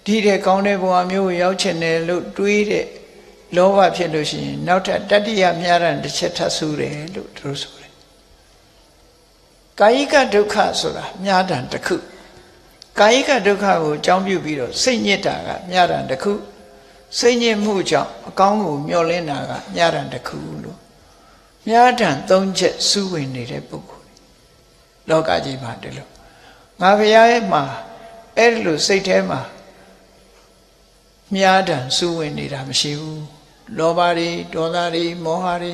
ဒီတဲ့ကောင်းတဲ့ဘဝမျိုးကိုရောက်ခြင်းနဲ့လို့တွေးတဲ့လောဘဖြစ်လို့ရှိရင်နောက်ထပ်တတိယမြားရန်တစ်ချက်ထပ်ဆူတယ်လို့သူတို့ဆိုတယ်ကာယကဒုက္ခဆိုတာမြားတံတစ်ခုကာယကဒုက္ခကိုအကြောင်းပြုပြီးတော့စိတ်ညစ်တာကမြားတံတစ်ခုစိတ်ညစ်မှုကြောင့်အကောင်းကိုမျှော်လင့်တာကမြားတံတစ်ခုလို့မြားတံ၃ချက်စူးဝင်နေတဲ့ပုဂ္ဂိုလ်လောကကြီးမှာတည်းလို့ငါဘုရားရဲ့မှာအဲ့လိုစိတ်ထဲမှာမြားတံစူးဝင်နေတာမရှိဘူးလောဘတွေဒေါသတွေမောဟတွေ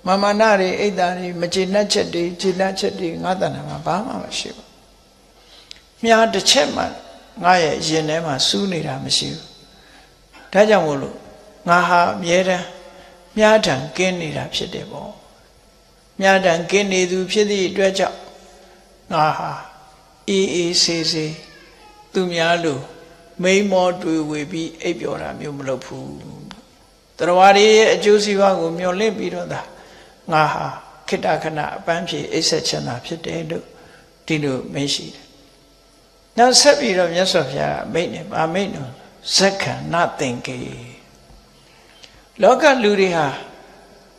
မာနတွေအိတ်တာတွေမကျေနပ်ချက်တွေကျေနပ်ချက်တွေငါတဏ္ဍာမှာဘာမှမရှိဘူးမြားတစ်ချက်မှငါရဲ့ရင်ထဲမှာစူးနေတာမရှိဘူးဒါကြောင့်မို့လို့ငါဟာအမြဲတမ်းမြားတံကင်းနေတာဖြစ်တယ်ပေါ့မြားတံကင်းနေသူဖြစ်သည့်အတွက်ကြောင့်ငါဟာအေးအေးဆေးဆေးသူများလို့မိန်မောတွေ့ဝေပြီးအိပ်ပျော်တာမျိုးမလုပ်ဘူးတရားရည်ရဲ့အကျိုးစီးပွားကိုမျှော်လင့်ပြီးတော့ဒါငါဟာခိတ္တခဏအပန်းဖြေအိပ်ဆက်ချင်တာဖြစ်တယ်လို့ဒီလိုမရှိတယ် နောက်ဆက်ပြီးတော့မြတ်စွာဘုရားမိန့်တယ်ဗာမိန့်တော့ဇက္ခဏသင်္ကေလောကလူတွေဟာ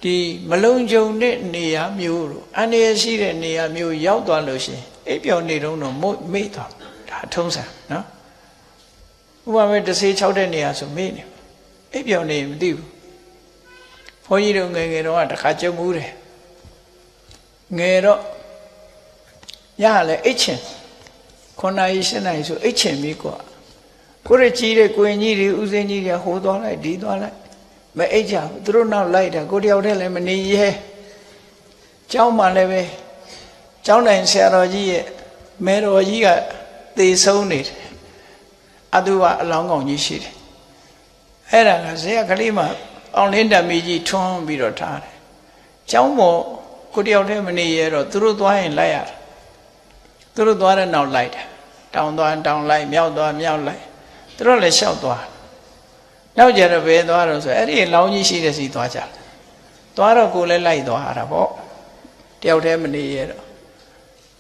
ဒီမလုံခြုံတဲ့နေရာမျိုးတို့အန္တရာယ်ရှိတဲ့နေရာမျိုးရောက်သွားလို့ရှိရင်အိပ်ပျော်နေတော့မေ့သွားဒါထုံးစံနော်ဥပမာတစ်စေး6တဲ့နေရာဆိုမေ့နေအိပ်ပျော်နေမသိဘူးဘုန်းကြီးတို့ငယ်ငယ်တော့တခါကြုံမှုတယ်ငယ်တော့ရလဲအိတ်ချင်9နာရီ10နာရီဆိုအိတ်ချင်ပြီကွာကိုရကြီးတဲ့ကိုရင်ကြီးတွေဦးစင်းကြီးတွေဟိုသွားလိုက်ဒီသွားလိုက်မအိတ်ကြဘူးသူတို့နောက်လိုက်တာကိုတယောက်တည်းလည်းမနေရဲကျောင်းမှလည်းပဲကျောင်းတိုင်းဆရာတော်ကြီးရဲ့မဲတော်ကြီးကသေဆုံးနေတယ်အတုဝအလောင်းကောင်ကြီးရှိတယ်အဲ့ဒါကဇေယကလေးမှအောင်လင်းတမီကြီးထွန်းပြီးတော့ထားတယ်ကျောင်းပေါ်ကိုတယောက်တည်းမနေရဲတော့သူတို့သွားရင်လိုက်ရတယ်သူတို့သွားတဲ့နောက်လိုက်တယ်တောင်သွားတောင်လိုက်မြောက်သွားမြောက်လိုက်သူတို့လည်းလျှောက်သွားနောက်ကြတော့ဘယ်သွားတော့ဆိုအဲ့ဒီလောင်းကြီးရှိတဲ့စီသွားကြတယ်သွားတော့ကိုလည်းလိုက်သွားရတာပေါ့တယောက်တည်းမနေရတော့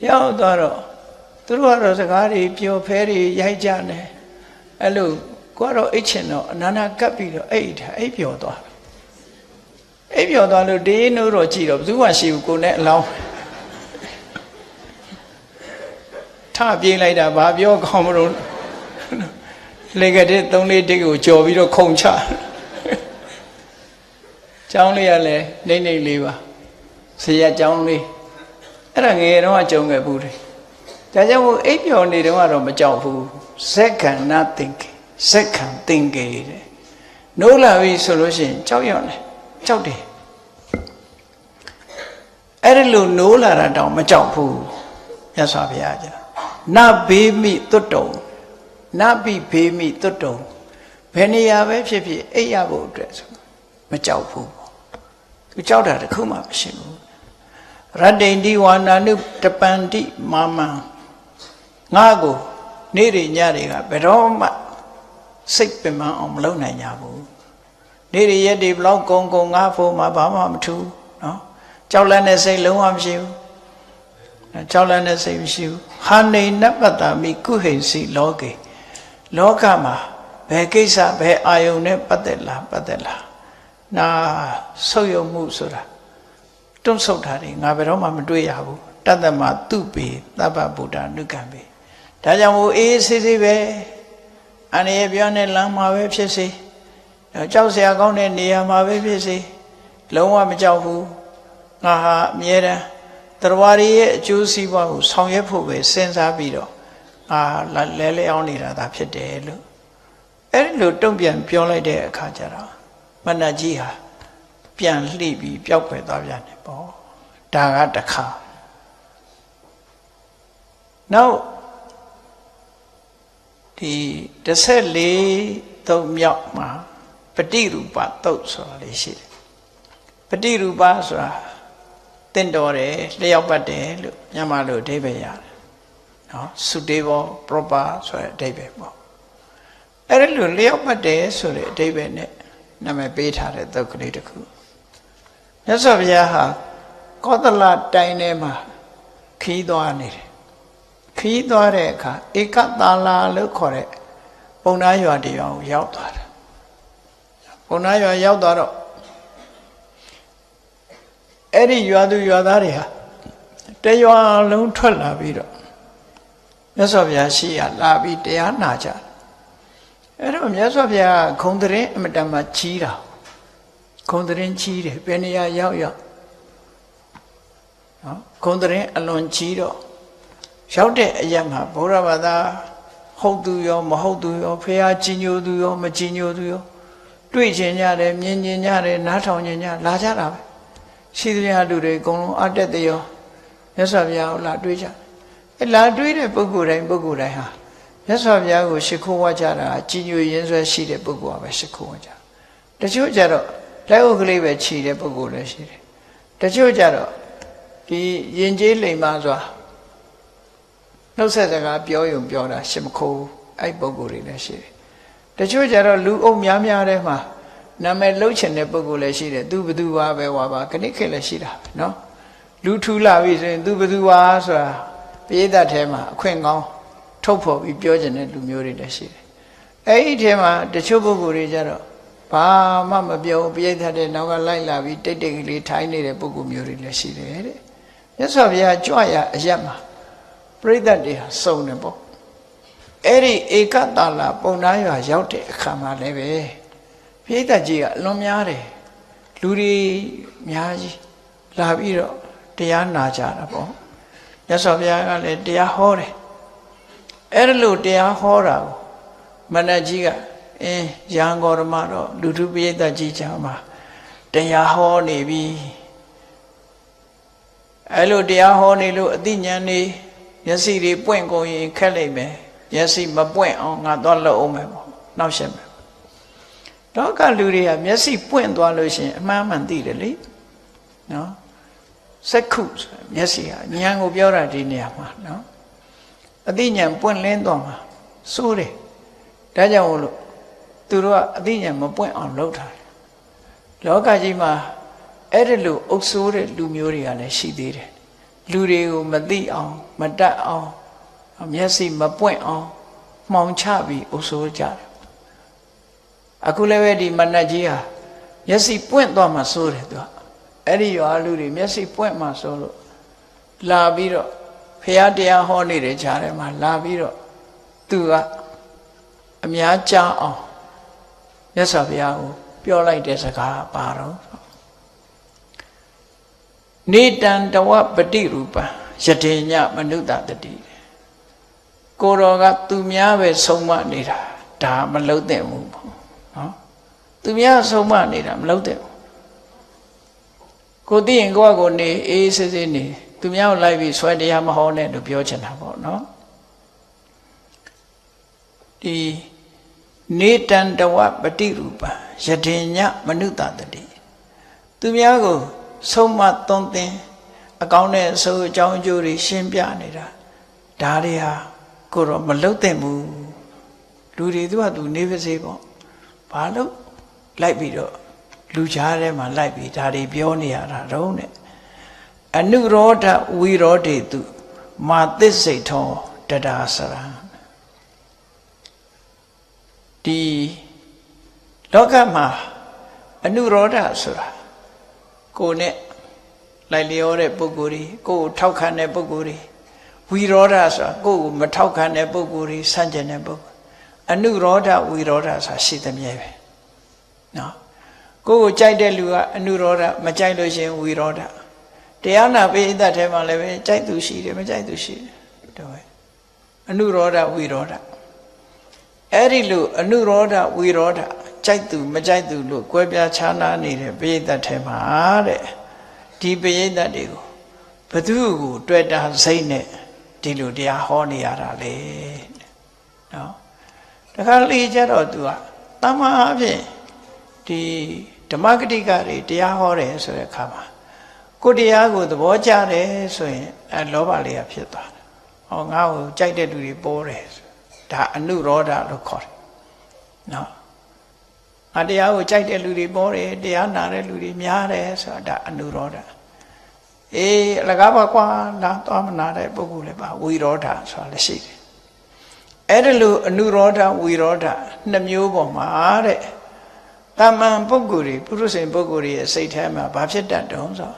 ရောက်သွားတော့သူတို့ကတော့စကားတွေပျော်ဖဲတွေရိုက်ကြနေအဲ့လိုကိုကတော့အိတ်ချင်တော့အနာနာကပ်ပြီးတော့အိတ်ပျော်သွားအိတ်ပျော်သွားလို့တေးနိုးတော့ကြည့်တော့ဘယ်သူမှရှိဘူးကိုနဲ့အလောင်းထပြေးလိုက်တာဘာပြောကောင်းမလို့လေကတဲ့3-4တိတ်ကိုကြော်ပြီးတော့ခုန်ချကျောင်းလေးကလည်းနေလေးပါဆရာကျောင်းလေးအဲ့ဒါငယ်တော့ကြုံခဲ့ဘူးတယ်ဒါကြောင့်အိပ်ပျော်နေတော့ကတော့မကြောက်ဘူးဇက္ခဏသင်္ကေဇက္ခံသင်္ကေတဲ့နိုးလာပြီဆိုလို့ရှိရင်ကြောက်ရွံ့တယ်ကြောက်တယ်အဲ့ဒီလိုနိုးလာတာတောင်မကြောက်ဘူးမြတ်စွာဘုရားကြာနဘေးမိသွတ်တုံနပိဘေးမိသွတ်တုံဘယ်နေရာပဲဖြစ်ဖြစ်အိပ်ရဖို့အတွက်ဆိုမကြောက်ဘူးသူကြောက်တာတခုမှမရှိဘူးရတ္တိန်ဒီဝါနာနုတပန္တိမာမံငါကိုနေ့တွေညတွေကဘယ်တော့မှစိတ်ပင်ပန်းအောင်မလုပ်နိုင်ကြဘူးနေ့တွေရက်တွေဘလောက်ကုန်းငါဖို့မှဘာမှမထူးနော်ကြောက်လန့်တဲ့စိတ်လုံးဝမရှိဘူးကြောက်လန့်တဲ့စိတ်မရှိဘူးဟာနေနပတ္တမိကုဟိစီလောကေလောကမှာဘယ်ကိစ္စဘယ်အာယုန်နဲ့ပတ်သက်လားနာဆုပ်ယုံမှုဆိုတာတွန့်ဆုတ်တာတွေငါဘယ်တော့မှမတွေ့ရဘူးတတ္တမသူပေသဗ္ဗဗုဒ္ဓနုကံပေဒါကြောင့်မို့အေးဆေးဆေးပဲအန္တရာယ်ပြောင်းတဲ့လမ်းမှာပဲဖြစ်စေကြောက်စရာကောင်းတဲ့နေရာမှာပဲဖြစ်စေလုံးဝမကြောက်ဘူးငါဟာအမြဲတမ်းတရားရည်ရဲ့အကျိုးစီးပွားကိုဆောင်ရွက်ဖို့ပဲစဉ်းစားပြီးတော့လဲအောင်နေတာဒါဖြစ်တယ်လို့အဲ့ဒီလိုတုံ့ပြန်ပြောလိုက်တဲ့အခါကျတော့မဏ္ဍကြီးဟာပြန်လှိပြီးပျောက်ွယ်သွားပြန်တယ်ပေါ့ဒါကတစ်ခါနောက်ဒီ14သုံးမြောက်မှာပฏิရူပသုတ်ဆိုတာလေးရှိတယ်ပฏิရူပဆိုတာတင့်တော်တယ်လျှောက်ပတ်တယ်လို့မြန်မာလိုအဓိပ္ပာယ်ရတယ်နော် suitable proper ဆိုတဲ့အဓိပ္ပာယ်ပေါ့အဲ့ဒါလိုလျှောက်ပတ်တယ်ဆိုတဲ့အဓိပ္ပာယ်နဲ့နာမည်ပေးထားတဲ့သုတ်ကလေးတစ်ခုမြတ်စွာဘုရားဟာကောသလတိုင်းထဲမှာခီးသွားနေတယ်ခီးသွားတဲ့အခါဧကသာလာလို့ခေါ်တဲ့ပုံနာရွာတရွာကိုရောက်သွားတယ်ပုံနာရွာရောက်သွားတော့အဲ့ဒီရွာသူရွာသားတွေဟာတရွာလုံးထွက်လာပြီးတော့မြတ်စွာဘုရားရှိရလာပြီးတရားနာကြတယ်အဲ့တော့မြတ်စွာဘုရားဂုံတရင်အမတန်မှကြီးတာဂုံတရင်ကြီးတယ်ဘယ်နေရာရောက်နော်ဂုံတရင်အလွန်ကြီးတော့ရောက်တဲ့အရက်မှာဗုဒ္ဓဘာသာဟုတ်သူရောမဟုတ်သူရောဖះကြီးညိုသူရောမကြီးညိုသူရောတွေ့ကျင်ကြတယ်မြင်ကျင်ကြတယ်နားထောင်ကျင်ကြလာကြတာပဲရှိသမျှလူတွေအကုန်လုံးအတက်တရောမြတ်စွာဘုရားကိုလာတွေ့ကြအဲလာတွေ့တဲ့ပုဂ္ဂိုလ်တိုင်းဟာမြတ်စွာဘုရားကိုရှိခိုးဝါကြတာကြီးညိုရင်းဆွဲရှိတဲ့ပုဂ္ဂိုလ်ကပဲရှိခိုးဝါကြတချို့ကြတော့လက်ဥကလေးပဲခြိတဲ့ပုဂ္ဂိုလ်လည်းရှိတယ်တချို့ကြတော့ဒီယဉ်ကျေးလိမ္မာစွာနှုတ်ဆက်စကားပြောရုံပြောတာရှ िम ခိုးအဲ့ပုဂ္ဂိုလ်တွေလည်းရှိတယ်တချို့ကြတော့လူအုပ်များတဲ့မှာနာမည်လှုပ်ချင်တဲ့ပုဂ္ဂိုလ်လည်းရှိတယ်သူဘသူပါပဲဝါပါခဏခက်လည်းရှိတာပဲเนาะလူထူလာပြီဆိုရင်သူဘသူပါဆိုတာပိဋကတ်ထဲမှာအခွင့်ကောင်း ထုတ်ဖော်ပြီးပြောချင်တဲ့လူမျိုးတွေလည်းရှိတယ်အဲ့ဒီထဲမှာတချို့ပုဂ္ဂိုလ်တွေကြတော့ဘာမှမပြောပြိဿတဲ့နောက်ကလိုက်လာပြီးတိတ်တိတ်ကလေးထိုင်းနေတဲ့ပုဂ္ဂိုလ်မျိုးတွေလည်းရှိတယ်တဲ့မြတ်စွာဘုရားကြွရအရက်မှာပြိဿတွေဟာစုံတယ်ပေါ့အဲ့ဒီဧကတာလာပုံနာရွာရောက်တဲ့အခါမှာလည်းပဲပြိဿကြီးကအလွန်များတယ်လူတွေအများကြီးလာပြီးတော့တရားနာကြတာပေါ့မြတ်စွာဘုရားကလည်းတရားဟောတယ်အဲ့ဒါလို့တရားဟောတာကိုမဏ္ဍကြီးကရံဂေါရမတော့လူထုပိဋကကြီးချာမှာတရားဟောနေပြီအဲ့လိုတရားဟောနေလို့အသိဉာဏ်နေမျက်စိတွေပွင့်ကုန်ရင်ခက်လိုက်မယ်မျက်စိမပွင့်အောင်ငါတော့လှုပ်အောင်မယ်ပေါ့နှောက်ရှက်မယ်တော့ကလူတွေကမျက်စိပွင့်သွားလို့ရှိရင်အမှန်မှန်သိတယ်လေနော်စက္ခုမျက်စိဟာဉာဏ်ကိုပြောတာဒီနေရာမှာနော်အသိဉာဏ်ပွင့်လင်းသွားမှာစိုးတယ်ဒါကြောင့်မို့လို့သူတို့ကအသိဉာဏ်မပွင့်အောင်လုပ်ထားတယ်လောကကြီးမှာအဲ့ဒီလိုအုပ်ဆိုးတဲ့လူမျိုးတွေကလည်းရှိသေးတယ်လူတွေကိုမသိအောင်မတတ်အောင်မျက်စိမပွင့်အောင်မှောင်ချပြီးအုပ်ဆိုးကြတယ်အခုလည်းပဲဒီမဏ္ဍကြီးဟာမျက်စိပွင့်သွားမှစိုးတယ်သူကအဲ့ဒီရွာလူတွေမျက်စိပွင့်မှစိုးလို့လာပြီးတော့ဖရာတရားဟောနေတဲ့ကြားထဲမှာလာပြီးတော့သူကအများကြားအောင်မြတ်စွာဘုရားကိုပြောလိုက်တဲ့စကားပါတော့နေတံတဝပတိရူပံယတေညမနုဿတတိကိုတော်ကသူများပဲဆုံးမနေတာဒါမလုံးတဲ့ဘူးပေါ့နော်သူများဆုံးမနေတာမလုံးတဲ့ဘူးကိုသိရင်ကိုယ့်ကိုနေအေးဆေးဆေးနေသူများကိုလိုက်ပြီးဆွဲတရားမဟောနဲ့လို့ပြောချင်တာပေါ့နော်ဒီနေတံတဝပတိရူပံယတေညမနုဿတတိသူများကိုဆုံးမသွန်သင်အကောင်းနဲ့အဆိုးအကြောင်းအကျိုးတွေရှင်းပြနေတာဒါတွေဟာကိုတော့မလုပ်သင့်ဘူးလူတွေသူကသူနေပါစေပေါ့ဘာလို့လိုက်ပြီးတော့လူကြားထဲမှာလိုက်ပြီးဒါတွေပြောနေရတာတော့နဲ့အနုရောဓဝိရောဓေတုမာသစ္စိတ်ထောတဒါစရံဒီလောကမှာအနုရောဓဆိုတာကိုယ်နဲ့လိုက်လျောတဲ့ပုဂ္ဂိုလ်တွေကိုယ်ထောက်ခံတဲ့ပုဂ္ဂိုလ်တွေဝိရောဓဆိုတာကိုယ်ကိုမထောက်ခံတဲ့ပုဂ္ဂိုလ်တွေဆန့်ကျင်တဲ့ပုဂ္ဂိုလ်အနုရောဓဝိရောဓဆိုတာရှိသမျှပဲနော်ကိုယ်ကိုကြိုက်တဲ့လူကအနုရောဓမကြိုက်လို့ရှိရင်ဝိရောဓတရားနာပိဋကထဲမှာလည်းပဲကြိုက်သူရှိတယ်မကြိုက်သူရှိတယ်တော့အနုရောဓဝိရောဓအဲ့ဒီလိုအနုရောဓဝိရောဓကြိုက်သူမကြိုက်သူလို့ကွဲပြားခြားနားနေတဲ့ပိဋကထဲမှာတဲ့ဒီပိဋကတွေကိုဘသူကိုတွေ့တာစိတ်နဲ့ဒီလိုတရားဟောနေရတာလေနော်တခါလေကြတော့သူကတမန်အဖြစ်ဒီဓမ္မဂတိကတွေတရားဟောတယ်ဆိုတဲ့အခါမှာကိုတရားကိုသဘောကျတယ်ဆိုရင်လောဘလေးကဖြစ်သွားတယ်။ဟောငါ့ကိုကြိုက်တဲ့လူတွေပေါ်တယ်ဒါအနုရောဓလို့ခေါ်တယ်။နော်။တရားကိုကြိုက်တဲ့လူတွေပေါ်တယ်တရားနာတဲ့လူတွေများတယ်ဆိုတာဒါအနုရောဓ။အေးအလကားပါကွာလာသွားမနာတဲ့ပုဂ္ဂိုလ်လည်းပါဝိရောဓဆိုတာလည်းရှိတယ်။အဲ့ဒါလိုအနုရောဓဝိရောဓနှစ်မျိုးပေါ်မှာတဲ့တမန်ပုဂ္ဂိုလ်တွေပုရုษင်ပုဂ္ဂိုလ်တွေရဲ့စိတ်ထဲမှာဘာဖြစ်တတ်တုံးဆို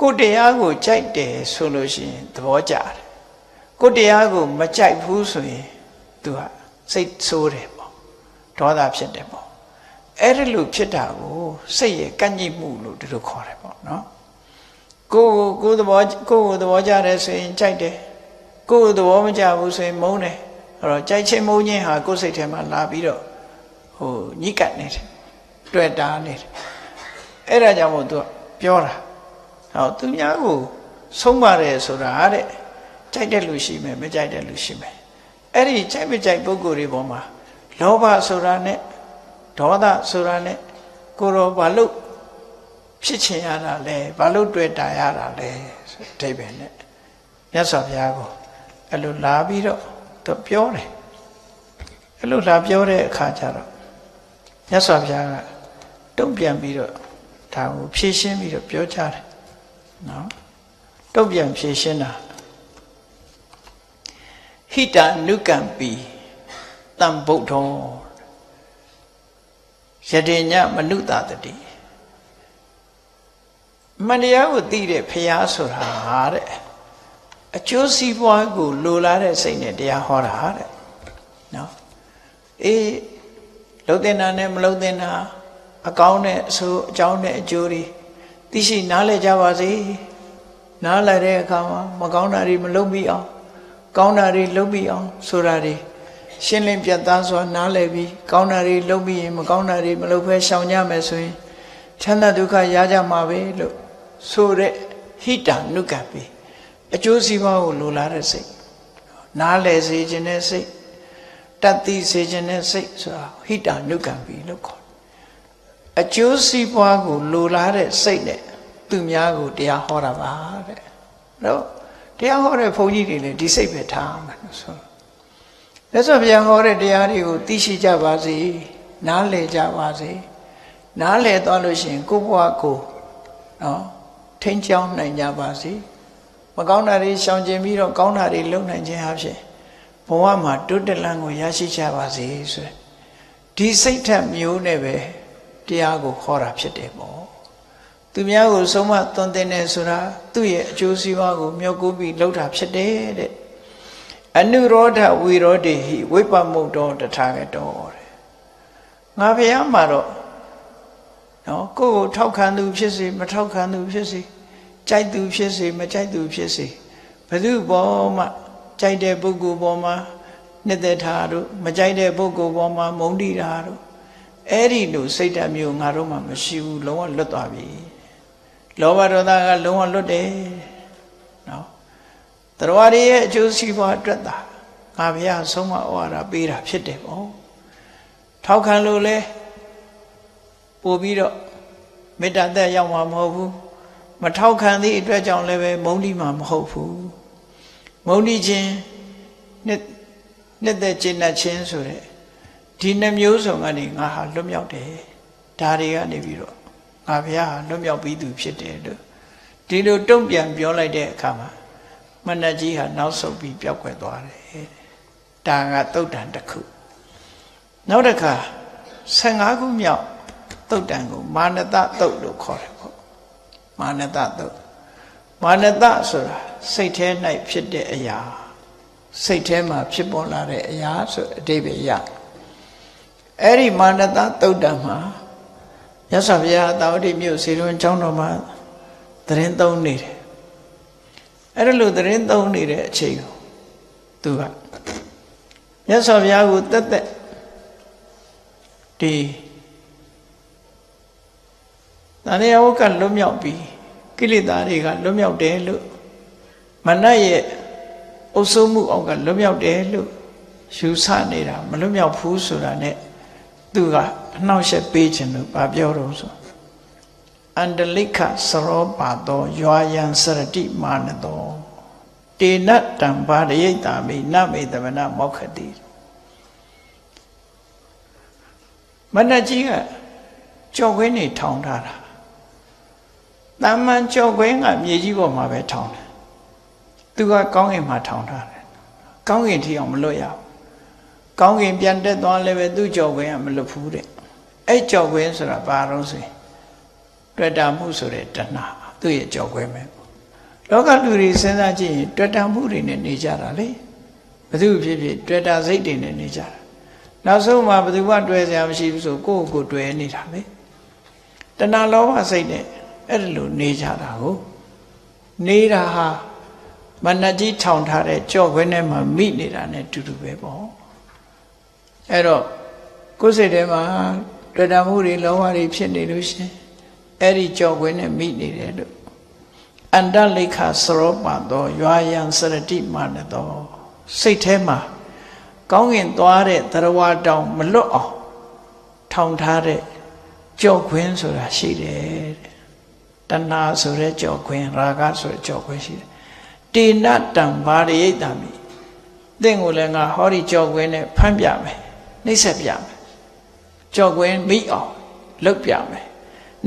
ကိုတရားကိုကြိုက်တယ်ဆိုလို့ရှိရင်သဘောကျတယ်ကိုတရားကိုမကြိုက်ဘူးဆိုရင်သူကစိတ်ဆိုးတယ်ပေါ့ဒေါသဖြစ်တယ်ပေါ့အဲ့ဒီလိုဖြစ်တာကိုစိတ်ရဲ့ကန့်ညှိမှုလို့ဒီလိုခေါ်တယ်ပေါ့နော်ကိုသဘောကြတယ်ဆိုရင်ကြိုက်တယ်ကိုသဘောမကျဘူးဆိုရင်မုန်းတယ်အဲ့တော့ကြိုက်ချင်းမုန်းခြင်းဟာကိုယ်စိတ်ထဲမှာလာပြီးတော့ညှိကပ်နေတယ်တွေ့တာနေတယ်အဲ့ဒါကြောင့်မို့သူကပြောတာဟောသူများကိုဆုံးပါတယ်ဆိုတာတဲ့ကြိုက်တဲ့လူရှိမယ်မကြိုက်တဲ့လူရှိမယ်အဲ့ဒီကြိုက်မကြိုက်ပုဂ္ဂိုလ်တွေပေါ်မှာလောဘဆိုတာနဲ့ဒေါသဆိုတာနဲ့ကိုရောဘာလို့ဖြစ်ချင်ရတာလဲဘာလို့တွေ့တာရတာလဲဆိုအဓိပ္ပာယ်နဲ့မြတ်စွာဘုရားကိုအဲ့လိုလာပြီးတော့သူပြောတယ်အဲ့လိုလာပြောတဲ့အခါကျတော့မြတ်စွာဘုရားကတုံ့ပြန်ပြီးတော့ဒါကိုဖြည့်ရှင်းပြီးတော့ပြောကြတယ်နော်တုံ့ပြန်ဖြည့်ရှင်းတာ ဟိတနုကံပိတံဗုဒ္ဓောယတေညမနုတတတိမတရားကိုသိတဲ့ဖရာဆိုတာဟာတဲ့အကျိုးစီးပွားကိုလိုလားတဲ့စိတ်နဲ့တရားဟောတာတဲ့နော်လှုပ်တဲ့နာနဲ့မလှုပ်တဲ့နာအကောင်းနဲ့အဆိုးအကြောင်းနဲ့အကျိုးတွေသိရှိနားလည်ကြပါစေနားလည်တဲ့အခါမှာမကောင်းတာတွေမလုပ်မိအောင်ကောင်းတာတွေလုပ်မိအောင်ဆိုတာတွေရှင်းလင်းပြတ်သားစွာနားလည်ပြီးကောင်းတာတွေလုပ်ပြီးရင်မကောင်းတာတွေမလုပ်ဘဲရှောင်ကြမယ်ဆိုရင်ချမ်းသာဒုက္ခရကြမှာပဲလို့ဆိုတဲ့ဟိတနုကံပိအကျိုးစီးပွားကိုလိုလားတဲ့စိတ်နားလည်စေခြင်းတဲ့စိတ်တတ်သိစေခြင်းတဲ့စိတ်ဆိုတာဟိတနုကံပိလို့ခေါ်အကျိုးစီးပွားကိုလိုလားတဲ့စိတ်နဲ့သူများကိုတရားဟောတာပါတဲ့နော်တရားဟောတဲ့ဘုန်းကြီးတွေလည်းဒီစိတ်ပဲထားမှာဆိုလက်စွပ်ပြန်ဟောတဲ့တရားတွေကိုသိရှိကြပါစေနားလည်ကြပါစေနားလည်သွားလို့ရှိရင်ကိုယ့်ဘဝကိုနော်ထိန်းချောင်းနိုင်ကြပါစေမကောင်းတာတွေရှောင်ကျဉ်ပြီးတော့ကောင်းတာတွေလုပ်နိုင်ခြင်းအဖြစ်ဘဝမှာတိုးတက်လန်းကိုရရှိကြပါစေဆိုဒီစိတ်ထက်မျိုးနဲ့ပဲတရားကိုခေါ်တာဖြစ်တယ်ပေါ့သူများကိုဆုံးမသွန်သင်နေဆိုတာသူ့ရဲ့အကျိုးစီးပွားကိုမျှော်ကိုးပြီးလုပ်တာဖြစ်တယ်တဲ့အနုရောဓဝိရောဓိဟိဝိပမုတ်တော်တထာဂတောတဲ့ငါဘုရားမှာတော့နော်ကိုယ့်ကိုထောက်ခံသူဖြစ်စေမထောက်ခံသူဖြစ်စေကြိုက်သူဖြစ်စေမကြိုက်သူဖြစ်စေဘယ်သူပေါ်မှကြိုက်တဲ့ပုဂ္ဂိုလ်ပေါ်မှာနှစ်သက်တာတို့မကြိုက်တဲ့ပုဂ္ဂိုလ်ပေါ်မှာမုန်းတိတာတို့အဲ့ဒီလိုစိတ်ဓာတ်မျိုးငါတို့မှမရှိဘူးလုံးဝလွတ်သွားပြီလောဘဒေါသကလုံးဝလွတ်တယ်နော်တရားရည်ရဲ့အကျိုးစီးပွားအတွက်သာငါဘုရားဆုံးမဩဝါဒပေးတာဖြစ်တယ်ပေါ့ထောက်ခံလို့လဲပို့ပြီးတော့မေတ္တာသက်ရောက်မှာမဟုတ်ဘူးမထောက်ခံသည့်အတွက်ကြောင့်လည်းပဲမုန်းတိမှာမဟုတ်ဘူးမုန်းတိခြင်းနှစ်သက်ခြင်းနဲ့ခြင်းဆိုတဲ့ဒီနှမျိုးစုံကနေငါဟာလွတ်မြောက်တယ်ဒါတွေကနေပြီးတော့ငါဘုရားဟာလွတ်မြောက်ပြီးသူဖြစ်တယ်လို့ဒီလိုတုံ့ပြန်ပြောလိုက်တဲ့အခါမှာမဏ္ဍကြီးဟာနောက်ဆုတ်ပြီးပျောက်ကွယ်သွားတယ်ဒါကသုတ်တန်တစ်ခုနောက်တစ်ခါ15ခုမြောက်သုတ်တန်ကိုမာနတသုတ်လို့ခေါ်တယ်ပေါ့မာနတသုတ်မာနတဆိုတာစိတ်ထဲ၌ဖြစ်တဲ့အရာစိတ်ထဲမှာဖြစ်ပေါ်လာတဲ့အရာဆိုအဓိပ္ပာယ်ရအဲ့ဒီမာနတသုတ်တန်မှာမြတ်စွာဘုရားသာဝတိမြို့စေတွင်ကျောင်းတော်မှာသတင်းသုံးနေတယ်အဲ့ဒါလို့သတင်းသုံးနေတဲ့အချိန်ကိုသူကမြတ်စွာဘုရားကိုတက်တက်ဒီတဏှာဝကလွတ်မြောက်ပြီးကိလေသာတွေကလွတ်မြောက်တယ်လို့မနတ်ရဲ့အုပ်စိုးမှုအောက်ကလွတ်မြောက်တယ်လို့ယူဆနေတာမလွတ်မြောက်ဘူးဆိုတာနဲ့သူကအနှောက်အယှက်ပေးခြင်းလို့ပြောတော့ဆိုအန္တလိခစရောပါသောရွာယံစရတိမာနသောတေနတံဘာရယိတာမိနမေတမနာမောက္ခတိမဏ္ဍကြီးကကြော်ခွင်းနေထောင်ထားတာတာမန်ကြော်ခွင်းကမြေကြီးပေါ်မှာပဲထောင်တယ်သူကကောင်းကင်မှာထောင်ထားတယ်ကောင်းကင်ထိအောင်မလွတ်ရဘူးကောင်းကင်ပြန်တက်သွားလည်းပဲသူ့ကြော်ခွင်းကမလွတ်ဘူးတဲ့အဲ့ကြော်ခွင်းဆိုတာဘာလို့ဆိုရင်တွေ့တာမှုဆိုတဲ့တဏှာသူ့ရဲ့ကြော်ခွင်းပဲလောကလူတွေစဉ်းစားကြည့်ရင်တွေ့တာမှုတွေနဲ့နေကြတာလေဘယ်သူဖြစ်ဖြစ်တွေ့တာစိတ်တွေနဲ့နေကြတာနောက်ဆုံးမှာဘယ်သူမှတွေ့စရာမရှိဘူးဆိုကိုယ့်ကိုယ်တွေ့နေတာလေတဏှာလောဘစိတ်နဲ့အဲ့ဒါလိုနေကြတာကိုနေတာဟာမဏ္ဍကြီးထောင်ထားတဲ့ကြော့ခွင်းထဲမှာမိနေတာနဲ့တူတူပဲပေါ့အဲ့တော့ကိုယ်စိတ်ထဲမှာတွေ့တာမှုတွေလောဘတွေဖြစ်နေလို့ရှင်အဲ့ဒီကြော့ခွင်းနဲ့မိနေတယ်လို့အန္တလိခစရောပါသောရွာယံစရတိမာနသောစိတ်ထဲမှာကောင်းကင်သွားတဲ့သရဝတောင်မလွတ်အောင်ထောင်ထားတဲ့ကြော့ခွင်းဆိုတာရှိတယ်တဏှာဆိုတဲ့ကြော့ခွင်းရာဂဆိုတဲ့ကြော့ခွင်းရှိတယ်တေနတံဘာရယိတာမိသင်ကိုလည်းငါဟောဒီကြော့ခွင်းနဲ့ဖမ်းပြမယ်နှိပ်စက်ပြမယ်ကြော့ခွင်းမိအောင်လုပ်ပြမယ်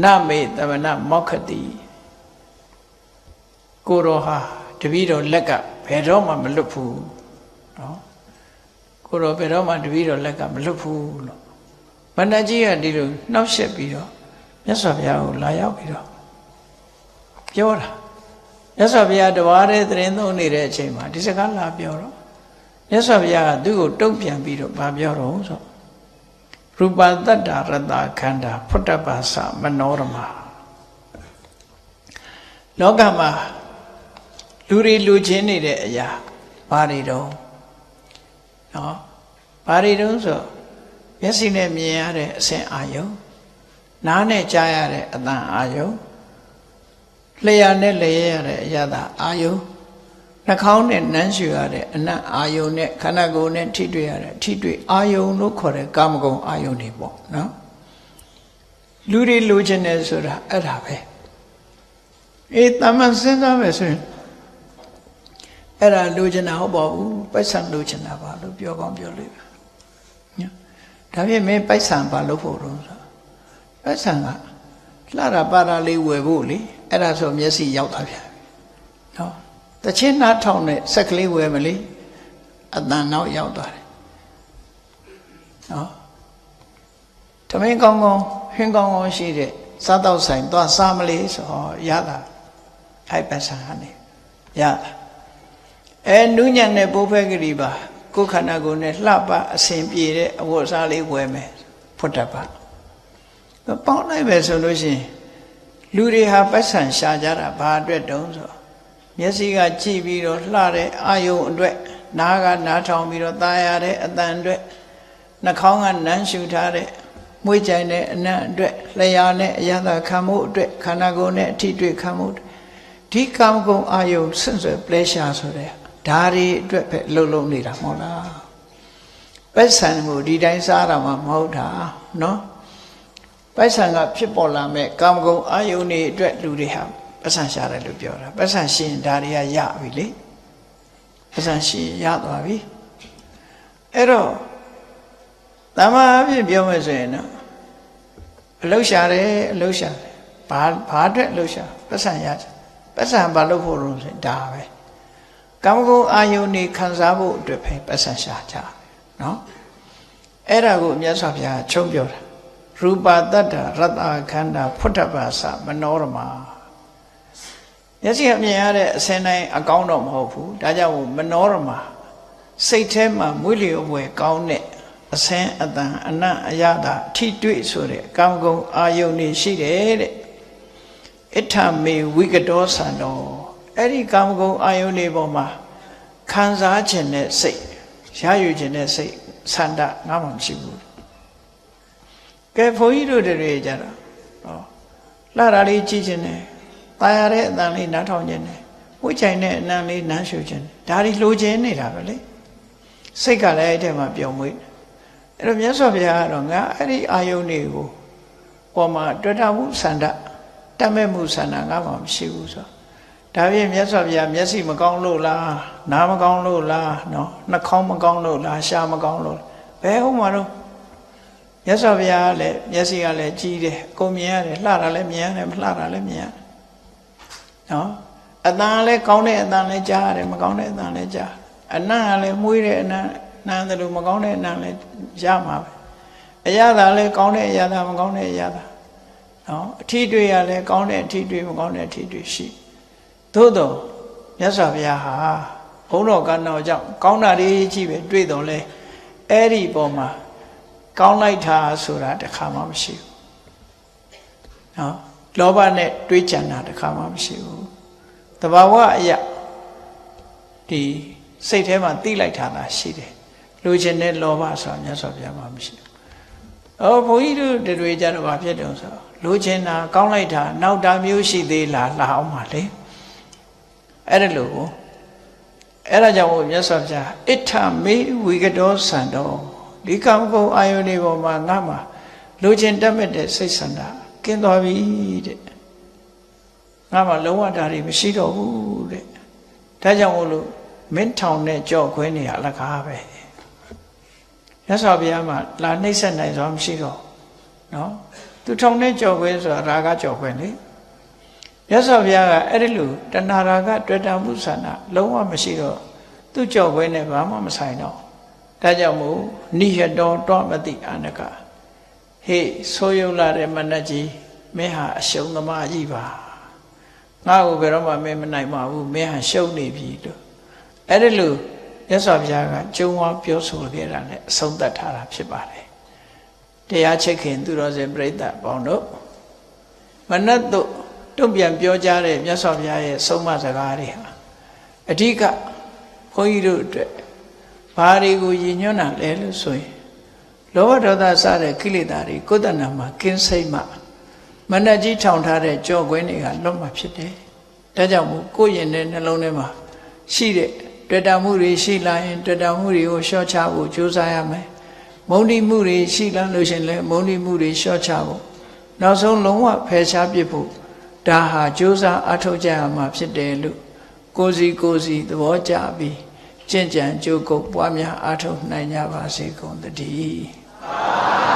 နမေတမနာမောက္ခတိကိုရောဟာတပည့်တော်လက်ကဘယ်တော့မှမလွတ်ဘူး နော်ကိုတော့ဘယ်တော့မှတပည့်တော်လက်ကမလွတ်ဘူးလို့ဗန္ဒကြီးကဒီလိုနှောက်ယှက်ပြီးတော့မြတ်စွာဘုရားကိုလာရောက်ပြီးတော့ပြောတာမြတ်စွာဘုရားတဝါတဲ့သတင်းသုံးနေတဲ့အချိန်မှာဒီစကားလာပြောတော့မြတ်စွာဘုရားကသူ့ကိုတုံ့ပြန်ပြီးတော့ဗာပြောတော့ဆိုရူပတတ္တရတခန္ဓာဖုတ္တပါသမနောရမလောကမှာလူတွေလူချင်းနေတဲ့အရာဘာတွေတော့နော်ဘာတွေတော့ဆိုမျက်စိနဲ့မြင်ရတဲ့အဆင့်အာယုံနားနဲ့ကြားရတဲ့အသံအာယုံလျှာနဲ့လျက်ရတဲ့အရာသာအာယုံနှာခေါင်းနဲ့နမ်းရှူရတဲ့အနတ်အာယုံနဲ့ခန္ဓာကိုယ်နဲ့ထိတွေ့ရတဲ့ထိတွေ့အာယုံလို့ခေါ်တဲ့ကာမဂုဏ်အာယုံတွေပေါ့နော်လူတွေလိုချင်တယ်ဆိုတာအဲ့ဒါပဲအေးတမန်စဉ်းစားမယ်ဆိုရင်အဲ့ဒါလိုချင်တာဟုတ်ပါဘူးပိုက်ဆံလိုချင်တာပါလို့ပြောကောင်းပြောလို့နော်ဒါဖြင့်မင်းပိုက်ဆံပါလို့ဖို့တော့ဆိုပိုက်ဆံကလှတာပါတာလေးဝယ်ဖို့လေအဲ့ဒါဆိုမျက်စိရောက်တာပြန်နော်တချင်းနားထောင်နဲ့ဆက်ကလေးဝယ်မလေးအတန်နောက်ရောက်သွားတယ်နော်တမင်းကောင်းကောင်းဟင်းကောင်းကောင်းရှိတဲ့စားတော့ဆိုင်သွားစားမလေးဆိုရတာအဲ့ပတ်ဆံကနေရတာနုညံ့တဲ့ပိုးဖဲကလေးပါကိုယ်ခန္ဓာကိုယ်နဲ့လှပအစဉ်ပြေတဲ့အဝတ်အစားလေးဝယ်မယ်ဖုတ္တပါပေါင်းလိုက်ပဲဆိုလို့ရှိရင်လူတွေဟာပတ်ဆံရှာကြတာဘာအတွက်တုံးဆိုမျက်စိကကြည့်ပြီးတော့လှတဲ့အာယုံအတွက်နားကနားထောင်ပြီးတော့ตาရတဲ့အတန်အတွက်နှာခေါင်းကနမ်းရှူထားတဲ့မွေးကြိုင်တဲ့အနံ့အတွက်လျှာနဲ့အရသာခံမှုအတွက်ခန္ဓာကိုယ်နဲ့အထိတွေ့ခံမှုဒီကာမဂုဏ်အာယုံဆွန့်ဆွဲ pleasure ဆိုတဲ့ဒါတွေအတွက်ပဲလှုပ်နေတာမဟုတ်လားပိုက်ဆံကိုဒီတိုင်းစားတာမှမဟုတ်တာနော်ပိုက်ဆံကဖြစ်ပေါ်လာမဲ့ကာမဂုဏ်အာယုန်တွေအတွက်လူတွေဟာပိုက်ဆံရှာတယ်လို့ပြောတာပိုက်ဆံရှင်ဒါတွေကရပြီလေပိုက်ဆံရှင်ရသွားပြီအဲ့တော့တမန်အဖြစ်ပြောမယ်ဆိုရင်တော့အလုရှာတယ်အလုရှာတယ်ဘာအတွက်အလုရှာပိုက်ဆံရပိုက်ဆံဘာလို့ဖို့လို့ဆိုဒါပဲကာမဂုဏ်အာယုန်တွေခံစားဖို့အတွက်ပဲပိုက်ဆံရှာကြနော်အဲ့ဒါကိုမြတ်စွာဘုရားချုံပြောတာရူပတတ္တရတခန္ဓာဖုတ္တပါသမနောရမမျက်စိအမြင်ရတဲ့အစင်းတိုင်းအကောင်းတော့မဟုတ်ဘူးဒါကြောင့်မနောရမစိတ်ထဲမှာမွေးလျော်ပွဲကောင်းတဲ့အစင်းအတန်အနတ်အရသာထိတွေ့ဆိုတဲ့ကာမဂုဏ်အာယုန်တွေရှိတယ်တဲ့ဣဋ္ဌမေဝိကတောသံတော်အဲ့ဒီကာမဂုဏ်အာယုန်တွေပေါ်မှာခံစားခြင်းနဲ့စိတ်ရယူခြင်းနဲ့စိတ်ဆန္ဒငါမှမရှိဘူးကဲဘုန်းကြီးတို့တွေကြတော့လှတာလေးကြည့်ခြင်းနဲ့ตายရတဲ့အတန်လေးနားထောင်ခြင်းနဲ့ဝှိချိုင်တဲ့အနံလေးနမ်းရှူခြင်းဒါတွေလိုချင်နေတာပဲလေစိတ်ကလည်းအဲ့ထဲမှာပျော်မွေ့အဲ့တော့မြတ်စွာဘုရားကတော့ငါအဲ့ဒီအာယုန်တွေကိုပေါ်မှာတွေ့တာမှုဆန္ဒတတ်မဲ့မှုဆန္ဒငါမှမရှိဘူးဆိုဒါဖြင့်မြတ်စွာဘုရားမျက်စိမကောင်းလို့လားနားမကောင်းလို့လားနော်နှာခေါင်းမကောင်းလို့လားရှားမကောင်းလို့ဘယ်ဟုတ်မှာတော့မြတ်စွာဘုရားကလည်းမျက်စိကလည်းကြီးတယ်ကိုမြင်ရတယ်လှတာလည်းမြင်ရတယ်မလှတာလည်းမြင်ရတယ်နော်အတန်လည်းကောင်းတဲ့အတန်လည်းကြားရတယ်မကောင်းတဲ့အတန်လည်းကြားအနံ့ကလည်းမွေးတဲ့အနံ့နမ်းတယ်လို့မကောင်းတဲ့အနံ့လည်းရမှာပဲအရသာလည်းကောင်းတဲ့အရသာမကောင်းတဲ့အရသာနော်အထီးတွေ့ရလည်းကောင်းတဲ့အထီးတွေ့မကောင်းတဲ့အထီးတွေ့ရှိသို့တော့မြတ်စွာဘုရားဟာဘုန်းတော်ကံတော်ကြောင့်ကောင်းတာတွေကြီးပဲတွေ့တော်လဲအဲ့ဒီပေါ်မှာကောင်းလိုက်တာဆိုတာတစ်ခါမှမရှိဘူးနော်လောဘနဲ့တွေးကြံတာတစ်ခါမှမရှိဘူးတဘာဝအရာဒီစိတ်ထဲမှာသိလိုက်တာလားရှိတယ်လူချင်းတဲ့လောဘဆိုတာမြတ်စွာဘုရားမှာမရှိဘူးဘုန်းကြီးတို့တွေကြတော့ဘာဖြစ်တုံးဆိုလူချင်းတာကောင်းလိုက်တာနောက်တာမျိုးရှိသေးလားလာအောင်ပါလေအဲ့ဒါလို့အဲ့ဒါကြောင့်မြတ်စွာဘုရားဣဋ္ဌမေဝိကတောသံတော်ဒီကာမဂုဏ်အာယုန်တွေပေါ်မှာငါမှလူချင်းတက်မဲ့တဲ့စိတ်ဆန္ဒကင်းသွားပြီတဲ့ငါမှလုံးဝတာတွေမရှိတော့ဘူးတဲ့ဒါကြောင့်မို့လို့မင်းထောင်နဲ့ကြော့ခွဲနေရအလကားပဲမြတ်စွာဘုရားမှာလာနှိမ့်ဆက်နိုင်စွာမရှိတော့နော်သူထောင်နဲ့ကြော့ခွဲဆိုတာရာဂကြော့ခွဲလေမြတ်စွာဘုရားကအဲ့ဒီလိုတဏှာရာဂတွေ့တာမှုဆန္ဒလုံးဝမရှိတော့ သူကြောက်ခွင်းနဲ့ဘာမှမဆိုင်တော့ဒါကြောင့်မို့နိယတောတောမတိအာနကဟေးဆိုးရုံလာတဲ့မနတ်ကြီးမင်းဟာအရှုံးသမားကြီးပါငါ့ကိုဘယ်တော့မှမင်းမနိုင်ပါဘူးမင်းဟာရှုံးနေပြီလို့အဲ့ဒီလိုမြတ်စွာဘုရားကကျုံဝါပြောဆိုခဲ့တာနဲ့အဆုံးသတ်ထားတာဖြစ်ပါတယ်တရားချစ်ခင်သူတော်စင်ပြိဿပေါင်းတို့မနတ်တို့တုံ့ပြန်ပြောကြားတဲ့မြတ်စွာဘုရားရဲ့ဆုံးမစကားတွေဟာအဓိကဘုန်းကြီးတို့အတွက်ဘာတွေကိုရည်ညွှန်းတာလဲလို့ဆိုရင်လောဘဒေါသစတဲ့ကိလေသာတွေကိုယ်တဏ္ဍာမှာကင်းစိမ့်မှမနတ်ကြီးထောင်ထားတဲ့ကြောခွင်းတွေကလွတ်မှဖြစ်တယ်။ဒါကြောင့်မို့ကိုယ့်ရင်ထဲနှလုံးထဲမှာရှိတဲ့တွေ့တာမှုတွေရှိလာရင်တွေ့တာမှုတွေကိုလျှော့ချဖို့ကြိုးစားရမယ်။မုန်းတိမှုတွေရှိလာလို့ရှင်လဲမုန်းတိမှုတွေလျှော့ချဖို့နောက်ဆုံးလုံးဝဖယ်ရှားပစ်ဖို့ဒါဟာကြိုးစားအထောက်ကြရမှာဖြစ်တယ်လို့ကိုယ်စီသဘောကျပြီးကျင့်ကြံကြိုးကုပ်ပွားများအထောက်နိုင်ကြပါစေကုန်သတည်း